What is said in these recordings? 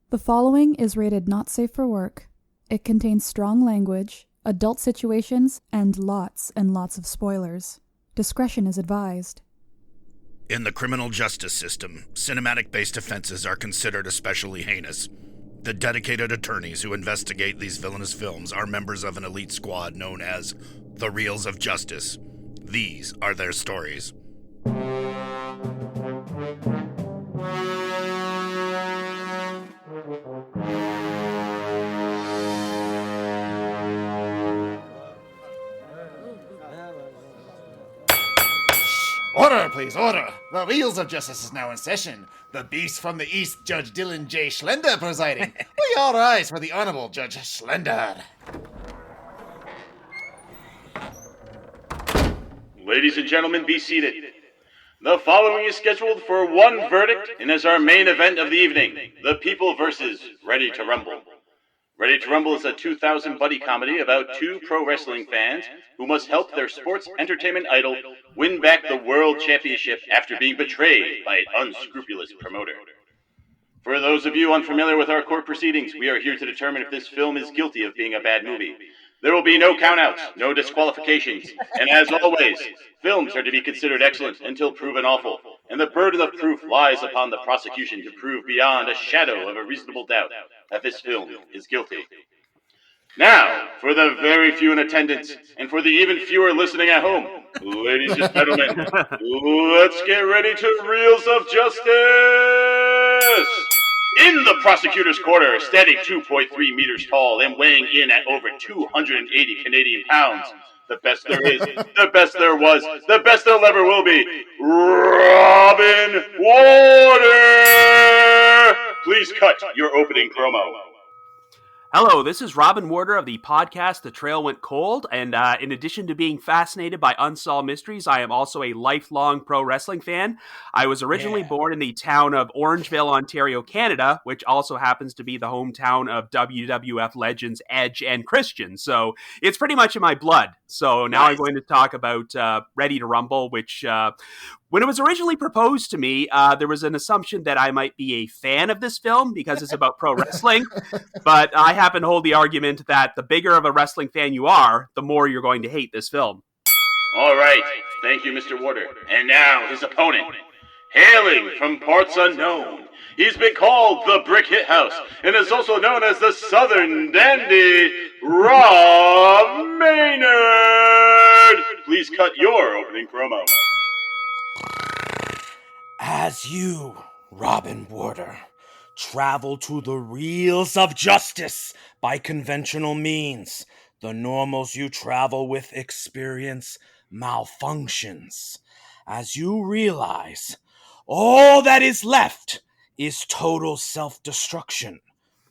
The following is rated not safe for work. It contains strong language, adult situations, and lots of spoilers. Discretion is advised. In the criminal justice system, cinematic-based offenses are considered especially heinous. The dedicated attorneys who investigate these villainous films are members of an elite squad known as the Reels of Justice. These are their stories. Order, please, order! The Wheels of Justice is now in session. The beast from the east, Judge Dylan J. Schlender presiding. We all rise for the Honorable Judge Schlender. Ladies and gentlemen, be seated. The following is scheduled for one verdict and is our main event of the evening. The People versus Ready to Rumble. Ready to Rumble is a 2000 buddy comedy about two pro wrestling fans who must help their sports entertainment idol win back the world championship after being betrayed by an unscrupulous promoter. For those of you unfamiliar with our court proceedings, we are here to determine if this film is guilty of being a bad movie. There will be no countouts, no disqualifications, and as always, films are to be considered excellent until proven awful, and the burden of proof lies upon the prosecution to prove beyond a shadow of a reasonable doubt that this film is guilty. Now, for the very few in attendance, and for the even fewer listening at home, ladies and gentlemen, let's get ready to Reels of Justice! In the prosecutor's corner, standing 2.3 meters tall and weighing in at over 280 Canadian pounds, the best there is, the best there was, the best there ever will be, Robin Warder! Please cut your opening promo. Hello, this is Robin Warder of the podcast The Trail Went Cold, and in addition to being fascinated by unsolved mysteries, I am also a lifelong pro wrestling fan. I was originally born in the town of Orangeville, Ontario, Canada, which also happens to be the hometown of WWF legends Edge and Christian, so it's pretty much in my blood. So now I'm going to talk about Ready to Rumble, which... when it was originally proposed to me, there was an assumption that I might be a fan of this film because it's about pro wrestling, but I happen to hold the argument that the bigger of a wrestling fan you are, the more you're going to hate this film. All right, thank you, Mr. Warder. And now, his opponent. Hailing from parts unknown, he's been called the Brick Hit House, and is also known as the Southern Dandy, Robb Maynard! Please cut your opening promo. As you, Robin Warder, travel to the Reels of Justice by conventional means, the normals you travel with experience malfunctions. As you realize, all that is left is total self-destruction.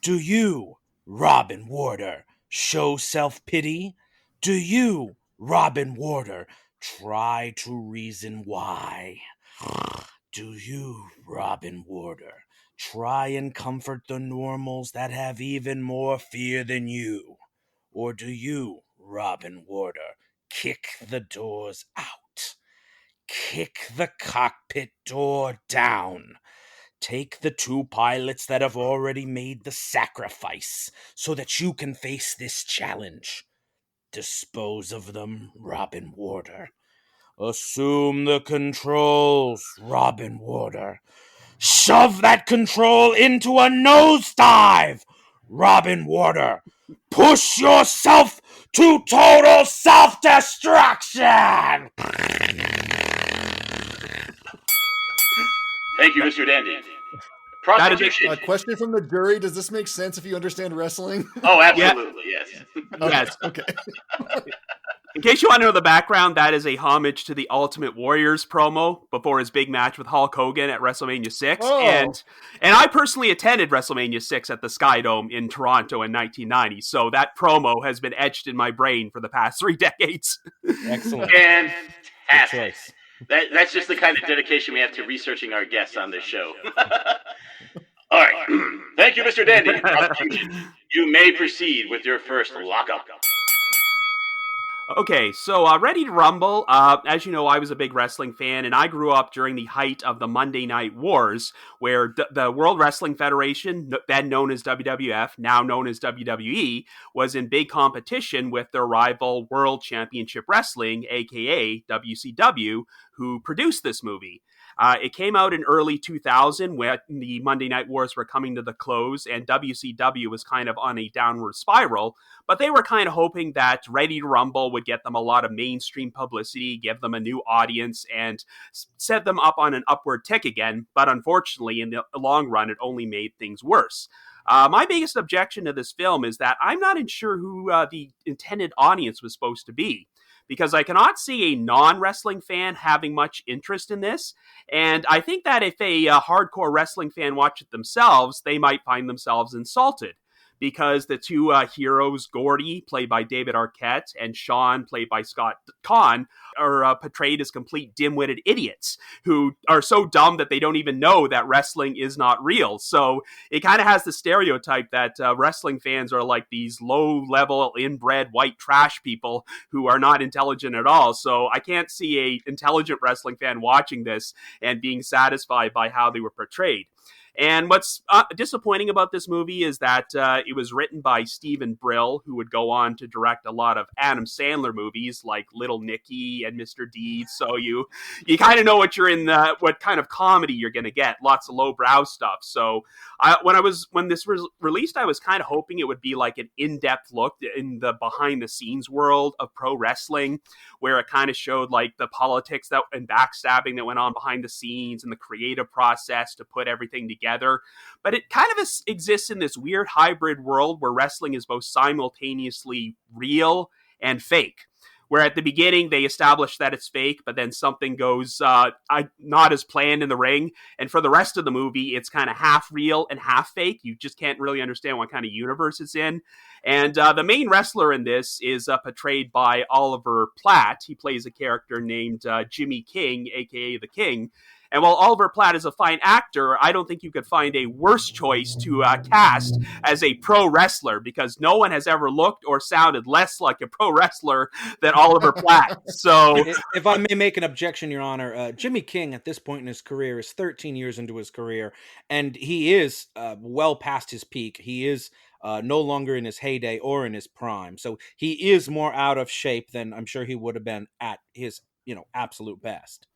Do you, Robin Warder, show self-pity? Do you, Robin Warder, try to reason why? Do you, Robin Warder, try and comfort the normals that have even more fear than you? Or do you, Robin Warder, kick the doors out? Kick the cockpit door down. Take the two pilots that have already made the sacrifice so that you can face this challenge. Dispose of them, Robin Warder. Assume the controls, Robin Warder. Shove that control into a nosedive, Robin Warder. Push yourself to total self-destruction! Thank you, Mr. Dandy. Prosecution. A question from the jury. Does this make sense if you understand wrestling? Oh, absolutely, yes. Yes. Okay. In case you want to know the background, that is a homage to the Ultimate Warriors promo before his big match with Hulk Hogan at WrestleMania 6. Oh. And I personally attended WrestleMania 6 at the Sky Dome in Toronto in 1990. So that promo has been etched in my brain for the past 3 decades. Excellent. Fantastic. That's just the kind of dedication we have to researching our guests on this show. All right. Thank you, Mr. Dandy. Prosecution, you may proceed with your first lockup. Okay, so Ready to Rumble, as you know, I was a big wrestling fan, and I grew up during the height of the Monday Night Wars, where the World Wrestling Federation, then known as WWF, now known as WWE, was in big competition with their rival World Championship Wrestling, aka WCW, who produced this movie. It came out in early 2000 when the Monday Night Wars were coming to the close, and WCW was kind of on a downward spiral, but they were kind of hoping that Ready to Rumble would get them a lot of mainstream publicity, give them a new audience, and set them up on an upward tick again. But unfortunately, in the long run, it only made things worse. My biggest objection to this film is that I'm not sure who the intended audience was supposed to be, because I cannot see a non-wrestling fan having much interest in this. And I think that if a hardcore wrestling fan watched it themselves, they might find themselves insulted. Because the two heroes, Gordy, played by David Arquette, and Sean, played by Scott Conn, are portrayed as complete dim-witted idiots who are so dumb that they don't even know that wrestling is not real. So it kind of has the stereotype that wrestling fans are like these low-level, inbred, white trash people who are not intelligent at all. So I can't see an intelligent wrestling fan watching this and being satisfied by how they were portrayed. And what's disappointing about this movie is that it was written by Stephen Brill, who would go on to direct a lot of Adam Sandler movies like Little Nicky and Mr. Deeds. So you kind of know what you're in, what kind of comedy you're going to get. Lots of lowbrow stuff. So when this was released, I was kind of hoping it would be like an in-depth look in the behind-the-scenes world of pro wrestling, where it kind of showed like the politics and backstabbing that went on behind the scenes and the creative process to put everything together. But it kind of exists in this weird hybrid world where wrestling is both simultaneously real and fake. Where at the beginning they establish that it's fake, but then something goes not as planned in the ring. And for the rest of the movie, it's kind of half real and half fake. You just can't really understand what kind of universe it's in. And the main wrestler in this is portrayed by Oliver Platt. He plays a character named Jimmy King, a.k.a. The King. And while Oliver Platt is a fine actor, I don't think you could find a worse choice to cast as a pro wrestler, because no one has ever looked or sounded less like a pro wrestler than Oliver Platt. So, if I may make an objection, Your Honor, Jimmy King at this point in his career is 13 years into his career, and he is well past his peak. He is no longer in his heyday or in his prime. So he is more out of shape than I'm sure he would have been at his, absolute best.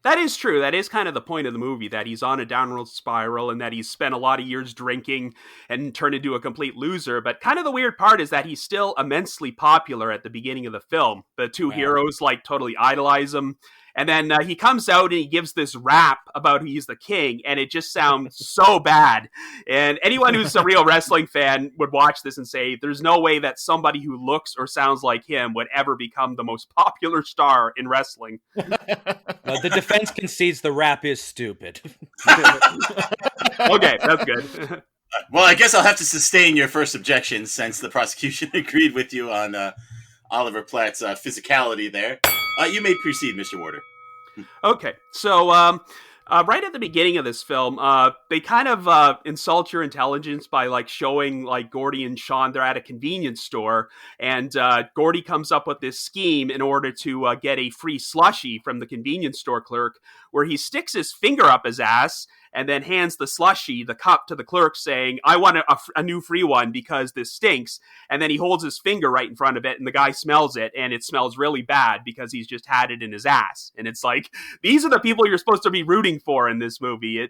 that is true. That is kind of the point of the movie, that he's on a downward spiral and that he's spent a lot of years drinking and turned into a complete loser. But kind of the weird part is that he's still immensely popular at the beginning of the film. The two heroes totally idolize him. And then he comes out and he gives this rap about he's the king, and it just sounds so bad. And anyone who's a real wrestling fan would watch this and say, there's no way that somebody who looks or sounds like him would ever become the most popular star in wrestling. The defense concedes the rap is stupid. Okay, that's good. Well, I guess I'll have to sustain your first objection since the prosecution agreed with you on Oliver Platt's physicality there. You may proceed, Mr. Warder. Okay, so right at the beginning of this film, they kind of insult your intelligence by showing Gordy and Sean, they're at a convenience store, and Gordy comes up with this scheme in order to get a free slushie from the convenience store clerk, where he sticks his finger up his ass and then hands the slushie, the cup, to the clerk saying, I want a new free one because this stinks. And then he holds his finger right in front of it and the guy smells it, and it smells really bad because he's just had it in his ass. And it's like, these are the people you're supposed to be rooting for in this movie.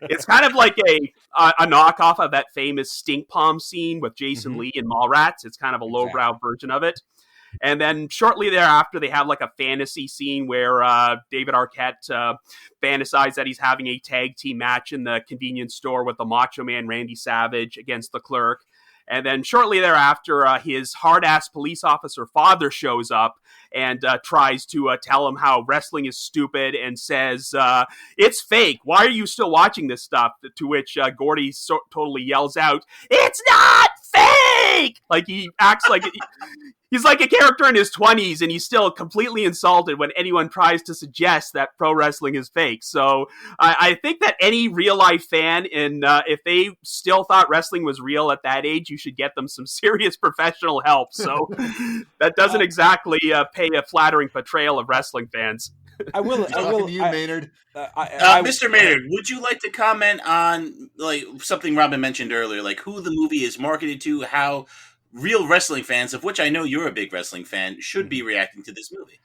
It's kind of like a knockoff of that famous stink palm scene with Jason Lee in Mallrats. It's kind of a lowbrow version of it. And then shortly thereafter, they have a fantasy scene where David Arquette fantasizes that he's having a tag team match in the convenience store with the Macho Man Randy Savage against the clerk. And then shortly thereafter, his hard-ass police officer father shows up and tries to tell him how wrestling is stupid and says, it's fake. Why are you still watching this stuff? To which Gordy totally yells out, it's not fake! fake. Like he acts like he's like a character in his 20s, and he's still completely insulted when anyone tries to suggest that pro wrestling is fake. So I think that any real life fan, if they still thought wrestling was real at that age, you should get them some serious professional help. So that doesn't exactly pay a flattering portrayal of wrestling fans. I will. To you, Maynard. Mr. Maynard, would you like to comment on like something Robin mentioned earlier, like who the movie is marketed to, how real wrestling fans, of which I know you're a big wrestling fan, should be reacting to this movie?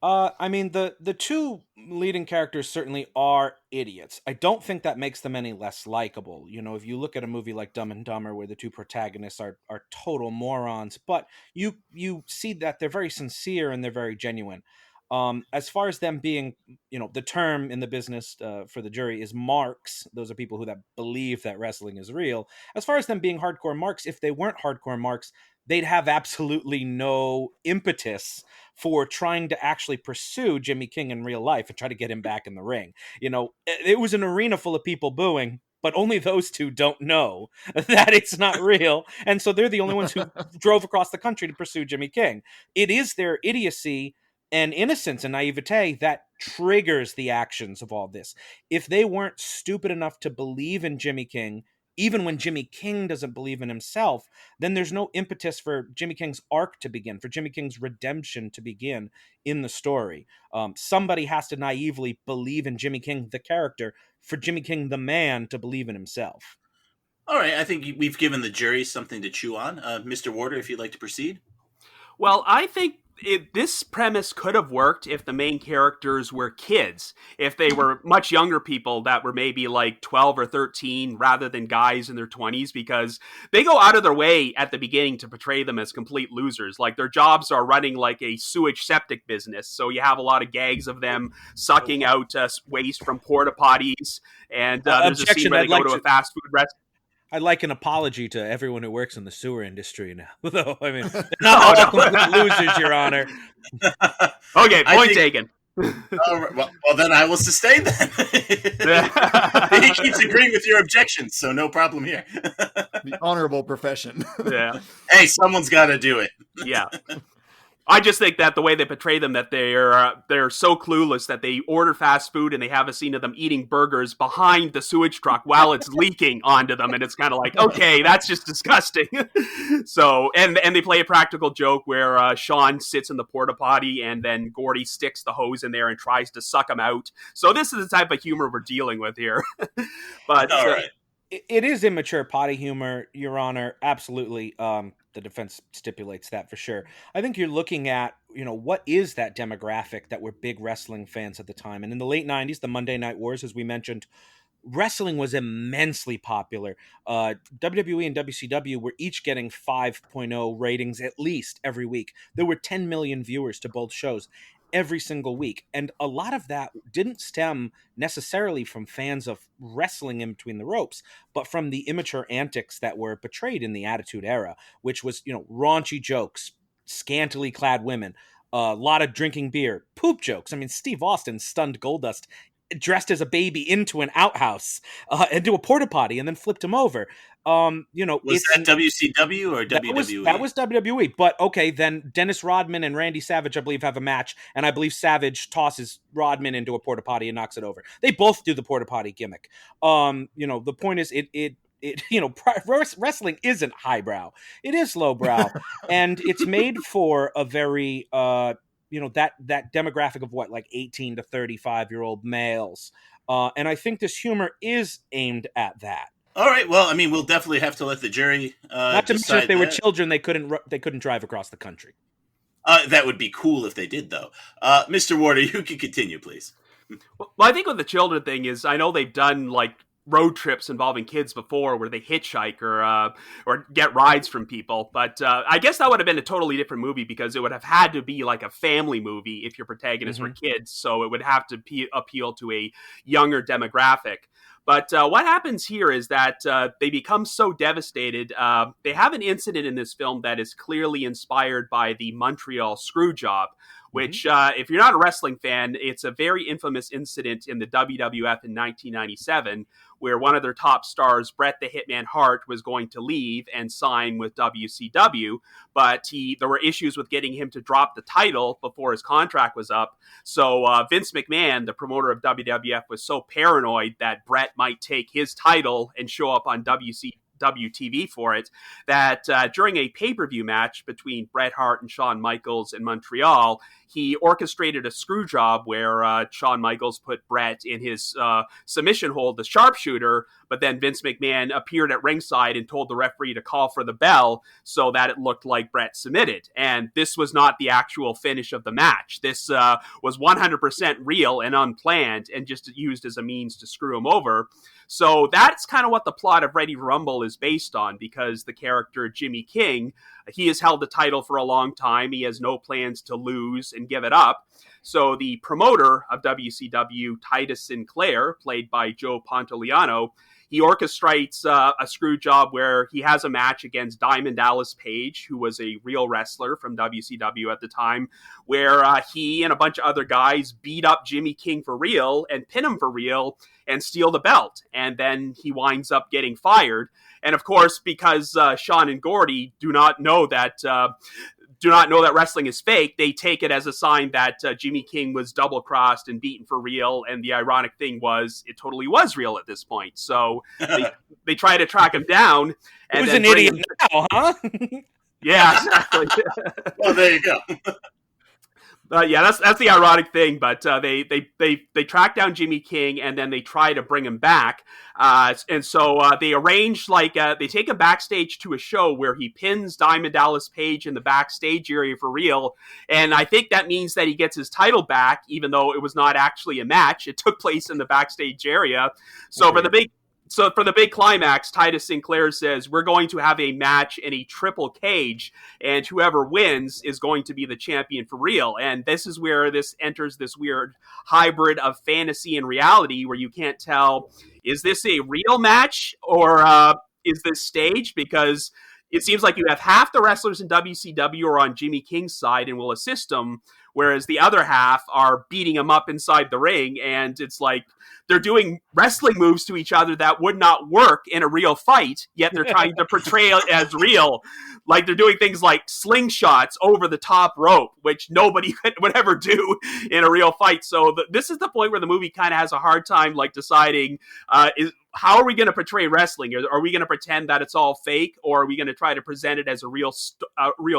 I mean, the two leading characters certainly are idiots. I don't think that makes them any less likable. You know, if you look at a movie like Dumb and Dumber, where the two protagonists are total morons, but you see that they're very sincere and they're very genuine. As far as them being, you know, the term in the business for the jury is marks. Those are people that believe that wrestling is real. As far as them being hardcore marks, if they weren't hardcore marks, they'd have absolutely no impetus for trying to actually pursue Jimmy King in real life and try to get him back in the ring. You know, it was an arena full of people booing, but only those two don't know that it's not real. And so they're the only ones who drove across the country to pursue Jimmy King. It is their idiocy and innocence and naivete that triggers the actions of all this. If they weren't stupid enough to believe in Jimmy King, even when Jimmy King doesn't believe in himself, then there's no impetus for Jimmy King's arc to begin, for Jimmy King's redemption to begin in the story. Somebody has to naively believe in Jimmy King, the character, for Jimmy King, the man, to believe in himself. All right, I think we've given the jury something to chew on. Mr. Warder, if you'd like to proceed. Well, I think this premise could have worked if the main characters were kids, if they were much younger people that were maybe like 12 or 13 rather than guys in their 20s, because they go out of their way at the beginning to portray them as complete losers. Like their jobs are running like a sewage septic business. So you have a lot of gags of them sucking out waste from porta potties. And there's a scene where they go to a fast food restaurant. I'd like an apology to everyone who works in the sewer industry now. Though, I mean, they're not all complete losers, Your Honor. Okay, point taken. Well, then I will sustain that. He keeps agreeing with your objections, so no problem here. The honorable profession. Yeah. Hey, someone's got to do it. Yeah. I just think that the way they portray them, that they're so clueless that they order fast food and they have a scene of them eating burgers behind the sewage truck while it's leaking onto them, and it's kind of like, okay, that's just disgusting. So, and they play a practical joke where Sean sits in the porta potty and then Gordy sticks the hose in there and tries to suck him out. So this is the type of humor we're dealing with here. But all right. It is immature potty humor, Your Honor. Absolutely. The defense stipulates that for sure. I think you're looking at, you know, what is that demographic that were big wrestling fans at the time? And in the late 90s, the Monday Night Wars, as we mentioned, wrestling was immensely popular. WWE and WCW were each getting 5.0 ratings at least every week. There were 10 million viewers to both shows every single week. And a lot of that didn't stem necessarily from fans of wrestling in between the ropes, but from the immature antics that were portrayed in the Attitude Era, which was, you know, raunchy jokes, scantily clad women, a lot of drinking beer, poop jokes. I mean, Steve Austin stunned Goldust dressed as a baby into an outhouse, into a porta potty, and then flipped him over. You know, was that WCW or WWE? That was WWE. But okay, then Dennis Rodman and Randy Savage, I believe, have a match, and I believe Savage tosses Rodman into a porta potty and knocks it over. They both do the porta potty gimmick. You know, the point is, it you know, wrestling isn't highbrow; it is lowbrow, and it's made for a very you know, that demographic of what, like 18 to 35-year-old males. And I think this humor is aimed at that. All right. Well, I mean, we'll definitely have to let the jury not to mention if they were children, they couldn't drive across the country. That would be cool if they did, though. Mr. Warder, you can continue, please. Well, I think with the children thing is, I know they've done like road trips involving kids before where they hitchhike or get rides from people, but I guess that would have been a totally different movie, because it would have had to be like a family movie if your protagonists were kids, so it would have to appeal to a younger demographic. But what happens here is that they become so devastated. They have an incident in this film that is clearly inspired by the Montreal Screwjob, which, if you're not a wrestling fan, it's a very infamous incident in the WWF in 1997, where one of their top stars, Bret the Hitman Hart, was going to leave and sign with WCW, but there were issues with getting him to drop the title before his contract was up. So Vince McMahon, the promoter of WWF, was so paranoid that Bret might take his title and show up on WTV for it, that during a pay-per-view match between Bret Hart and Shawn Michaels in Montreal, he orchestrated a screw job where Shawn Michaels put Bret in his submission hold, the sharpshooter, but then Vince McMahon appeared at ringside and told the referee to call for the bell so that it looked like Bret submitted. And this was not the actual finish of the match. This was 100% real and unplanned and just used as a means to screw him over. So that's kind of what the plot of Ready to Rumble is based on, because the character Jimmy King, he has held the title for a long time. He has no plans to lose and give it up. So the promoter of WCW, Titus Sinclair, played by Joe Pantoliano, he orchestrates a screw job where he has a match against Diamond Dallas Page, who was a real wrestler from WCW at the time, where he and a bunch of other guys beat up Jimmy King for real and pin him for real and steal the belt. And then he winds up getting fired. And of course, because Sean and Gordy do not know that wrestling is fake, they take it as a sign that Jimmy King was double-crossed and beaten for real, and the ironic thing was, it totally was real at this point. So they try to track him down. And who's an idiot now, huh? Yeah, exactly. Well, there you go. Yeah, that's the ironic thing. But they track down Jimmy King and then they try to bring him back. And so they arrange they take him backstage to a show where he pins Diamond Dallas Page in the backstage area for real. And I think that means that he gets his title back, even though it was not actually a match. It took place in the backstage area. So for the big climax, Titus Sinclair says, we're going to have a match in a triple cage, and whoever wins is going to be the champion for real. And this is where this enters this weird hybrid of fantasy and reality where you can't tell, is this a real match or is this staged? Because it seems like you have half the wrestlers in WCW are on Jimmy King's side and will assist him, whereas the other half are beating him up inside the ring, and it's like they're doing wrestling moves to each other that would not work in a real fight, yet they're trying to portray it as real. Like they're doing things like slingshots over the top rope, which nobody would ever do in a real fight. So this is the point where the movie kind of has a hard time deciding how are we going to portray wrestling? Are we going to pretend that it's all fake, or are we going to try to present it as a real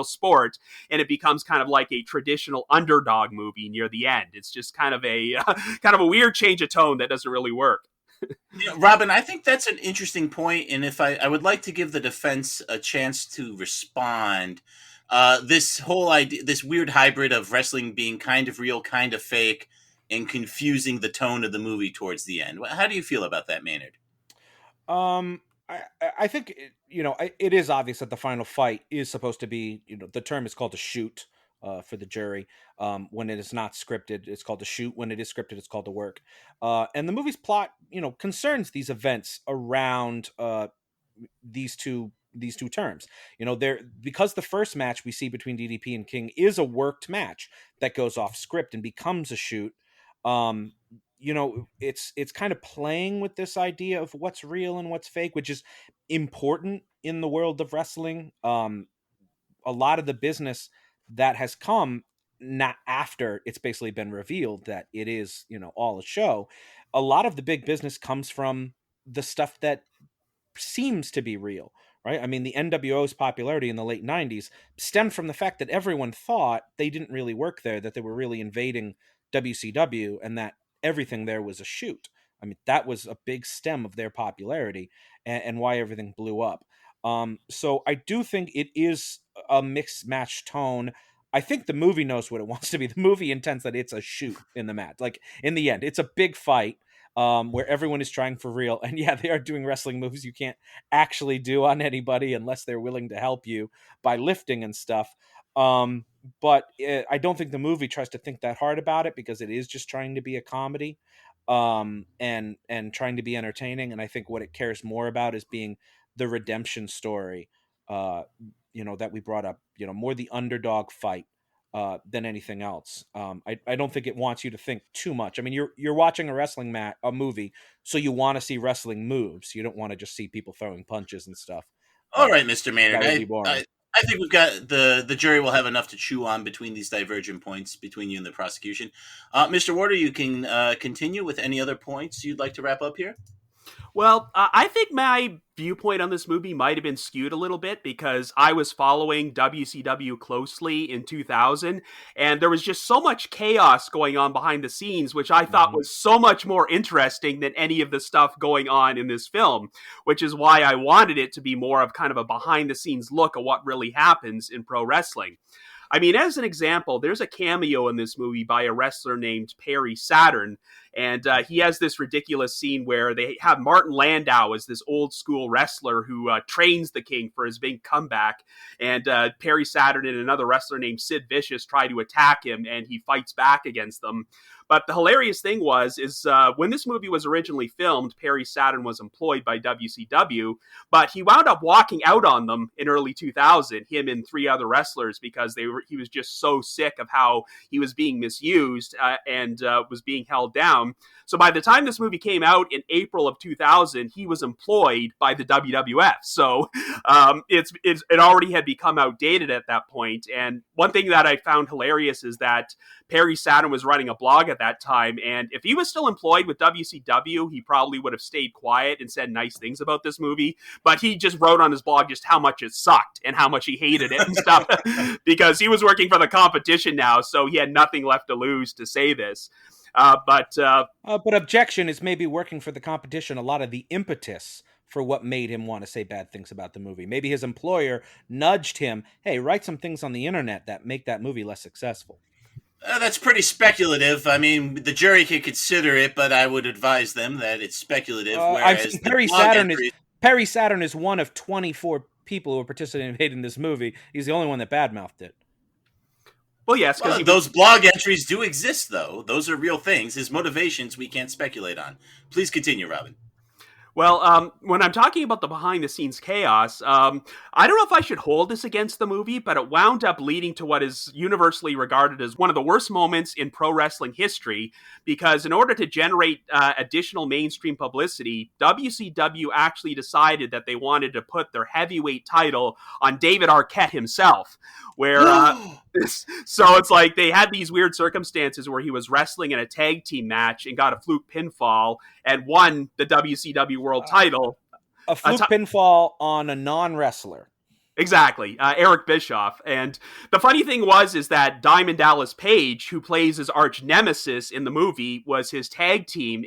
sport? And it becomes kind of like a traditional underdog movie near the end. It's just kind of a weird change of tone that doesn't really work. Yeah, Robin, I think that's an interesting point, and if I would like to give the defense a chance to respond. This whole idea, this weird hybrid of wrestling being kind of real, kind of fake, and confusing the tone of the movie towards the end. How do you feel about that, Maynard? I think it is obvious that the final fight is supposed to be, the term is called a shoot for the jury. When it is not scripted, it's called a shoot. When it is scripted, it's called a work. And the movie's plot, concerns these events around these two terms. Because the first match we see between DDP and King is a worked match that goes off script and becomes a shoot. It's kind of playing with this idea of what's real and what's fake, which is important in the world of wrestling. A lot of the business that has come not after it's basically been revealed that it is, all a show. A lot of the big business comes from the stuff that seems to be real, right? I mean, the NWO's popularity in the late 90s stemmed from the fact that everyone thought they didn't really work there, that they were really invading WCW, and that everything there was a shoot. I mean, that was a big stem of their popularity and why everything blew up. So I do think it is a mixed match tone. I think the movie knows what it wants to be. The movie intends that it's a shoot in the match. Like, in the end, it's a big fight where everyone is trying for real. And yeah, they are doing wrestling moves you can't actually do on anybody unless they're willing to help you by lifting and stuff. But I don't think the movie tries to think that hard about it, because it is just trying to be a comedy and trying to be entertaining. And I think what it cares more about is being the redemption story, that we brought up, more the underdog fight than anything else. I don't think it wants you to think too much. I mean, you're watching a movie, so you want to see wrestling moves. You don't want to just see people throwing punches and stuff. All right, Mr. Maynard. That would be boring. I think we've got the jury will have enough to chew on between these divergent points between you and the prosecution. Mr. Warder, you can continue with any other points you'd like to wrap up here. Well, I think my viewpoint on this movie might have been skewed a little bit because I was following WCW closely in 2000, and there was just so much chaos going on behind the scenes, which I thought was so much more interesting than any of the stuff going on in this film, which is why I wanted it to be more of kind of a behind-the-scenes look at what really happens in pro wrestling. I mean, as an example, there's a cameo in this movie by a wrestler named Perry Saturn, and he has this ridiculous scene where they have Martin Landau as this old school wrestler who trains the King for his big comeback, and Perry Saturn and another wrestler named Sid Vicious try to attack him, and he fights back against them. But the hilarious thing is when this movie was originally filmed, Perry Saturn was employed by WCW, but he wound up walking out on them in early 2000, him and three other wrestlers, because he was just so sick of how he was being misused and was being held down. So by the time this movie came out in April of 2000, he was employed by the WWF. So it already had become outdated at that point. And one thing that I found hilarious is that Perry Saturn was writing a blog at that time, and if he was still employed with WCW, he probably would have stayed quiet and said nice things about this movie, but he just wrote on his blog just how much it sucked and how much he hated it and stuff, because he was working for the competition now, so he had nothing left to lose to say this. But objection is maybe working for the competition a lot of the impetus for what made him want to say bad things about the movie. Maybe his employer nudged him, hey, write some things on the internet that make that movie less successful. That's pretty speculative. I mean, the jury can consider it, but I would advise them that it's speculative. Whereas Perry Saturn is one of 24 people who participated in this movie. He's the only one that badmouthed it. Well, yes, because those blog entries do exist, though. Those are real things. His motivations we can't speculate on. Please continue, Robin. Well, when I'm talking about the behind-the-scenes chaos, I don't know if I should hold this against the movie, but it wound up leading to what is universally regarded as one of the worst moments in pro wrestling history, because in order to generate additional mainstream publicity, WCW actually decided that they wanted to put their heavyweight title on David Arquette himself, where... So it's like they had these weird circumstances where he was wrestling in a tag team match and got a fluke pinfall and won the WCW World title. A fluke pinfall on a non-wrestler. Exactly, Eric Bischoff. And the funny thing is that Diamond Dallas Page, who plays his arch nemesis in the movie, was his tag team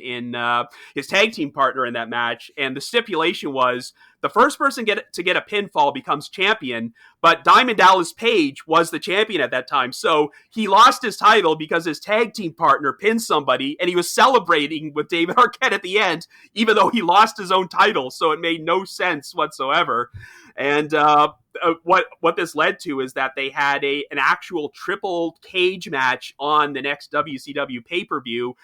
partner in that match. And the stipulation was the first person to get a pinfall becomes champion, but Diamond Dallas Page was the champion at that time. So he lost his title because his tag team partner pinned somebody, and he was celebrating with David Arquette at the end, even though he lost his own title. So it made no sense whatsoever. And what this led to is that they had an actual triple cage match on the next WCW pay-per-view,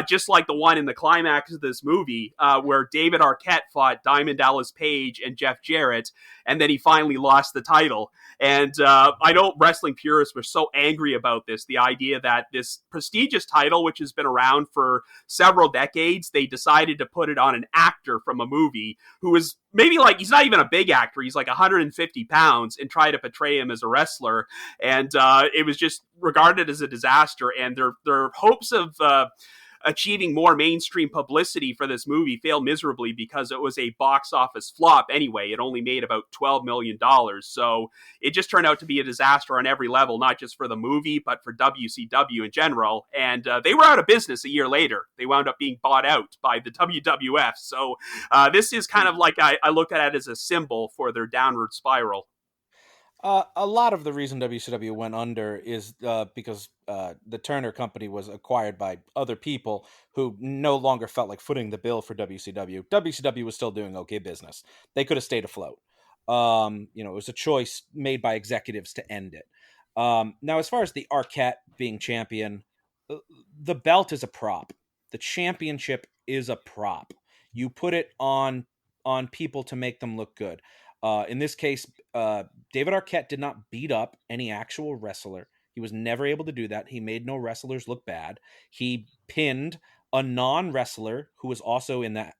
just like the one in the climax of this movie, where David Arquette fought Diamond Dallas Page and Jeff Jarrett, and then he finally lost the title. And I know wrestling purists were so angry about this, the idea that this prestigious title, which has been around for several decades, they decided to put it on an actor from a movie who is maybe he's not even a big actor. He's like 150 pounds, and try to portray him as a wrestler. And it was just regarded as a disaster. And their hopes of achieving more mainstream publicity for this movie failed miserably because it was a box office flop anyway. It only made about $12 million. So it just turned out to be a disaster on every level, not just for the movie, but for WCW in general. And they were out of business a year later. They wound up being bought out by the WWF. So this is kind of like I look at it as a symbol for their downward spiral. A lot of the reason WCW went under is because the Turner Company was acquired by other people who no longer felt like footing the bill for WCW. WCW was still doing okay business. They could have stayed afloat. It was a choice made by executives to end it. Now, as far as the Arquette being champion, the belt is a prop. The championship is a prop. You put it on people to make them look good. In this case, David Arquette did not beat up any actual wrestler. He was never able to do that. He made no wrestlers look bad. He pinned a non-wrestler who was also in that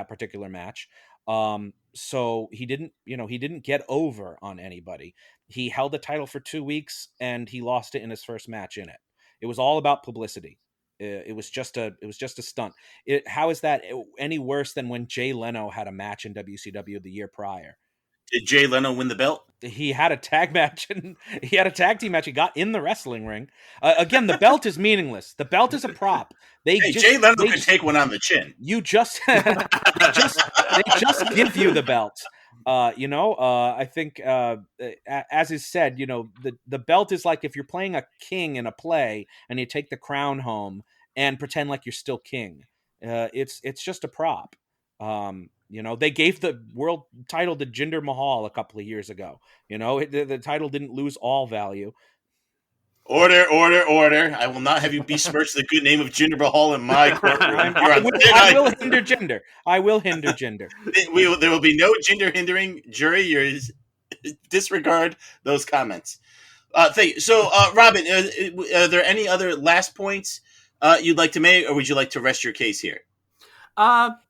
particular match. So he didn't get over on anybody. He held the title for 2 weeks and he lost it in his first match in it. It was all about publicity. It was just a stunt. How is that any worse than when Jay Leno had a match in WCW the year prior? Did Jay Leno win the belt? He had a tag match and he had a tag team match. He got in the wrestling ring. Again, the belt is menealiness. The belt is a prop. Jay Leno can take one on the chin. You just they just give you the belt. I think as is said, the belt is like if you're playing a king in a play and you take the crown home and pretend like you're still king. It's just a prop. They gave the world title to Jinder Mahal a couple of years ago. The title didn't lose all value. Order. I will not have you besmirch the good name of Jinder Mahal in my courtroom. I will hinder Jinder. There will be no Jinder hindering. Jury, you disregard those comments. So, Robin, are there any other last points you'd like to make, or would you like to rest your case here?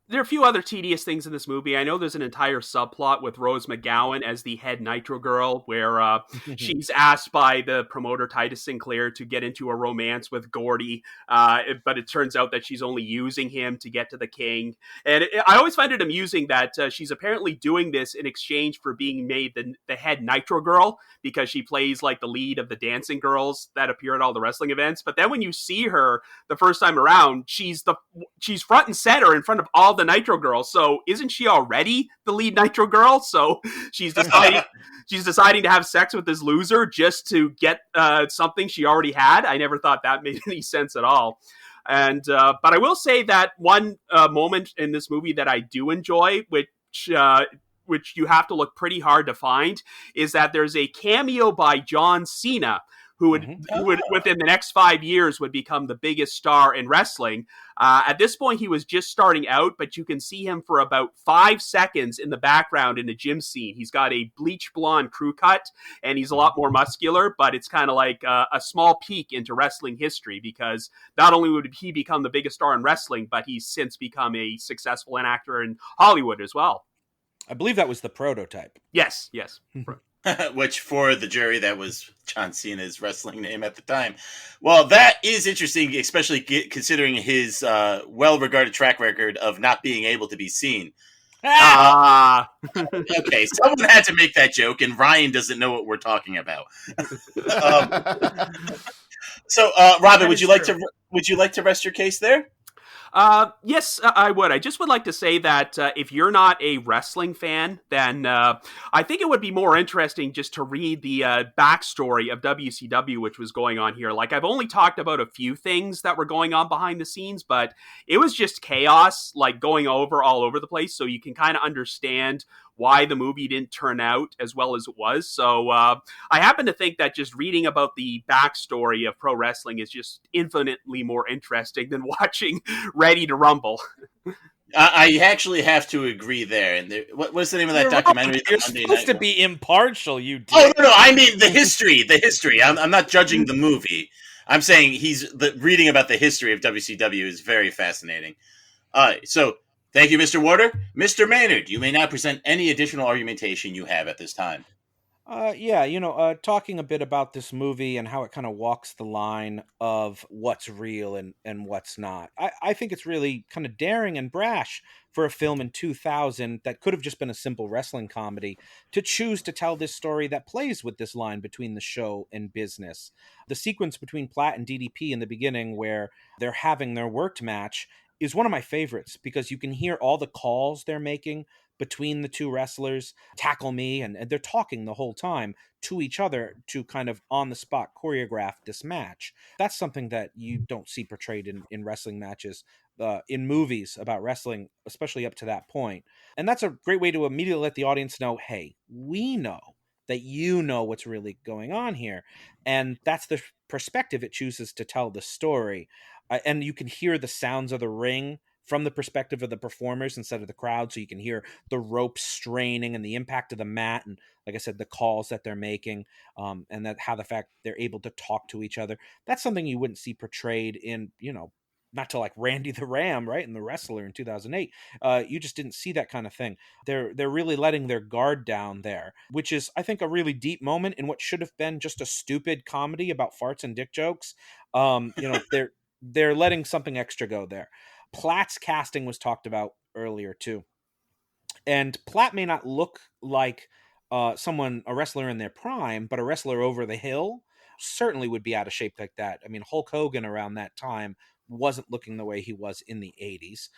There are a few other tedious things in this movie. I know there's an entire subplot with Rose McGowan as the head Nitro girl, where she's asked by the promoter Titus Sinclair to get into a romance with Gordy, but it turns out that she's only using him to get to the king. And I always find it amusing that she's apparently doing this in exchange for being made the head Nitro girl, because she plays like the lead of the dancing girls that appear at all the wrestling events. But then when you see her the first time around, she's front and center in front of all the Nitro girls. So isn't she already the lead Nitro girl? So she's deciding to have sex with this loser just to get something she already had. I never thought that made any sense at all. And but I will say that one moment in this movie that I do enjoy, which you have to look pretty hard to find, is that there's a cameo by John Cena, who would within the next 5 years would become the biggest star in wrestling. At this point, he was just starting out, but you can see him for about 5 seconds in the background in the gym scene. He's got a bleach blonde crew cut, and he's a lot more muscular, but it's kind of like a small peek into wrestling history, because not only would he become the biggest star in wrestling, but he's since become a successful actor in Hollywood as well. I believe that was the prototype. Yes. Which, for the jury, that was John Cena's wrestling name at the time. Well, that is interesting, especially considering his well-regarded track record of not being able to be seen. Okay, someone had to make that joke, and Ryan doesn't know what we're talking about. So, Robin, would you like to rest your case there? Yes, I would. I just would like to say that if you're not a wrestling fan, then I think it would be more interesting just to read the backstory of WCW, which was going on here. Like, I've only talked about a few things that were going on behind the scenes, but it was just chaos, like going all over the place. So you can kind of understand why the movie didn't turn out as well as it was. So I happen to think that just reading about the backstory of pro wrestling is just infinitely more interesting than watching Ready to Rumble. I actually have to agree there. And what's the name of that documentary? You're supposed to be impartial, you dick. Oh, no, I mean the history. I'm not judging the movie. I'm saying reading about the history of WCW is very fascinating. So thank you, Mr. Warder. Mr. Maynard, you may now present any additional argumentation you have at this time. Talking a bit about this movie and how it kind of walks the line of what's real and what's not. I think it's really kind of daring and brash for a film in 2000 that could have just been a simple wrestling comedy to choose to tell this story that plays with this line between the show and business. The sequence between Platt and DDP in the beginning where they're having their worked match is one of my favorites, because you can hear all the calls they're making between the two wrestlers, tackle me, and they're talking the whole time to each other to kind of on the spot choreograph this match. That's something that you don't see portrayed in wrestling matches, in movies about wrestling, especially up to that point. And that's a great way to immediately let the audience know, hey, we know that you know what's really going on here. And that's the perspective it chooses to tell the story. And you can hear the sounds of the ring from the perspective of the performers instead of the crowd, so you can hear the ropes straining and the impact of the mat, and like I said, the calls that they're making, and that how the fact they're able to talk to each other. That's something you wouldn't see portrayed in, not to like Randy the Ram, right, in The Wrestler in 2008. You just didn't see that kind of thing. They're really letting their guard down there, which is, I think, a really deep moment in what should have been just a stupid comedy about farts and dick jokes. They're letting something extra go there. Platt's casting was talked about earlier too, and Platt may not look like a wrestler in their prime, but a wrestler over the hill certainly would be out of shape like that. I mean, Hulk Hogan around that time wasn't looking the way he was in the 80s.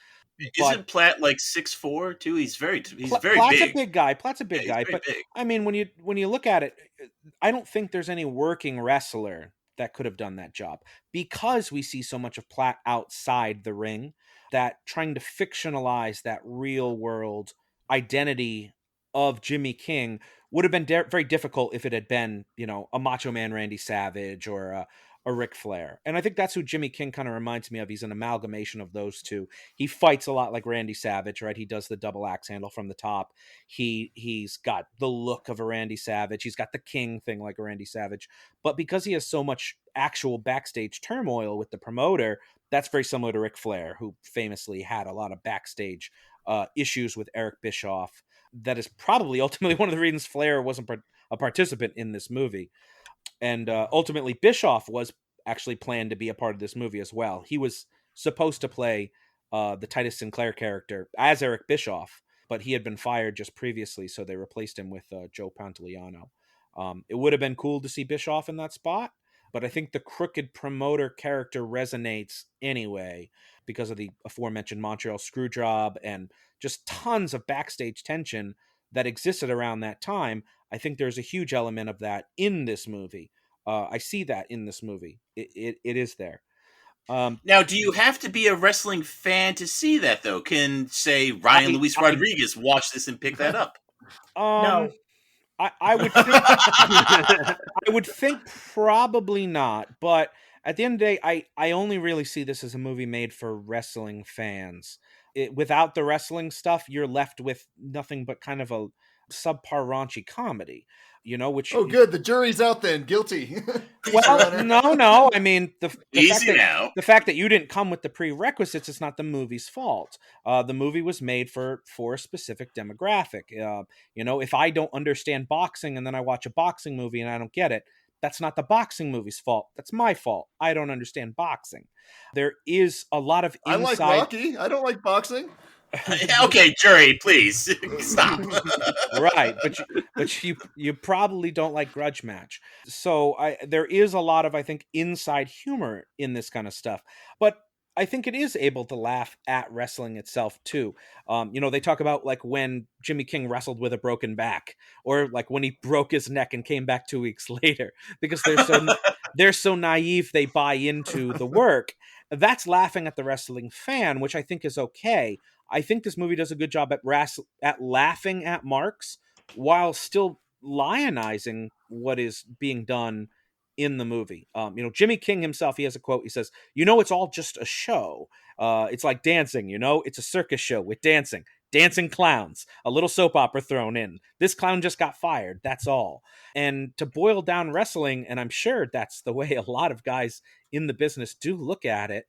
Isn't Platt like 6'4" too? He's very Platt's big. a big guy. Platt's a big guy, but big. I mean, when you look at it, I don't think there's any working wrestler that could have done that job, because we see so much of Platt outside the ring, that trying to fictionalize that real world identity of Jimmy King would have been very difficult if it had been, a Macho Man Randy Savage or a Ric Flair. And I think that's who Jimmy King kind of reminds me of. He's an amalgamation of those two. He fights a lot like Randy Savage, right? He does the double axe handle from the top. He's got the look of a Randy Savage. He's got the King thing like a Randy Savage. But because he has so much actual backstage turmoil with the promoter, that's very similar to Ric Flair, who famously had a lot of backstage issues with Eric Bischoff. That is probably ultimately one of the reasons Flair wasn't a participant in this movie. And ultimately, Bischoff was actually planned to be a part of this movie as well. He was supposed to play the Titus Sinclair character as Eric Bischoff, but he had been fired just previously, so they replaced him with Joe Pantoliano. It would have been cool to see Bischoff in that spot, but I think the crooked promoter character resonates anyway because of the aforementioned Montreal Screwjob and just tons of backstage tension that existed around that time. I think there's a huge element of that in this movie. I see that in this movie. It is there. Now, do you have to be a wrestling fan to see that, though? Can, say, Ryan Luis Rodriguez watch this and pick that up? No. I would think I would think probably not, but at the end of the day, I only really see this as a movie made for wrestling fans. Without the wrestling stuff, you're left with nothing but kind of a subpar raunchy comedy, which... Oh, good. The jury's out then. Guilty. Well, no. I mean, the fact that you didn't come with the prerequisites is not the movie's fault. The movie was made for a specific demographic. If I don't understand boxing and then I watch a boxing movie and I don't get it, that's not the boxing movie's fault. That's my fault. I don't understand boxing. There is a lot of inside... I like Rocky. I don't like boxing. Okay, jury, please stop. Right, but you probably don't like Grudge Match. So there is a lot of, I think, inside humor in this kind of stuff. But I think it is able to laugh at wrestling itself too. They talk about like when Jimmy King wrestled with a broken back, or like when he broke his neck and came back 2 weeks later, because they're so naive they buy into the work. That's laughing at the wrestling fan, which I think is okay. I think this movie does a good job at laughing at marks while still lionizing what is being done in the movie. Jimmy King himself, he has a quote. He says, it's all just a show. It's like dancing, it's a circus show with dancing clowns, a little soap opera thrown in. This clown just got fired. That's all. And to boil down wrestling, and I'm sure that's the way a lot of guys in the business do look at it,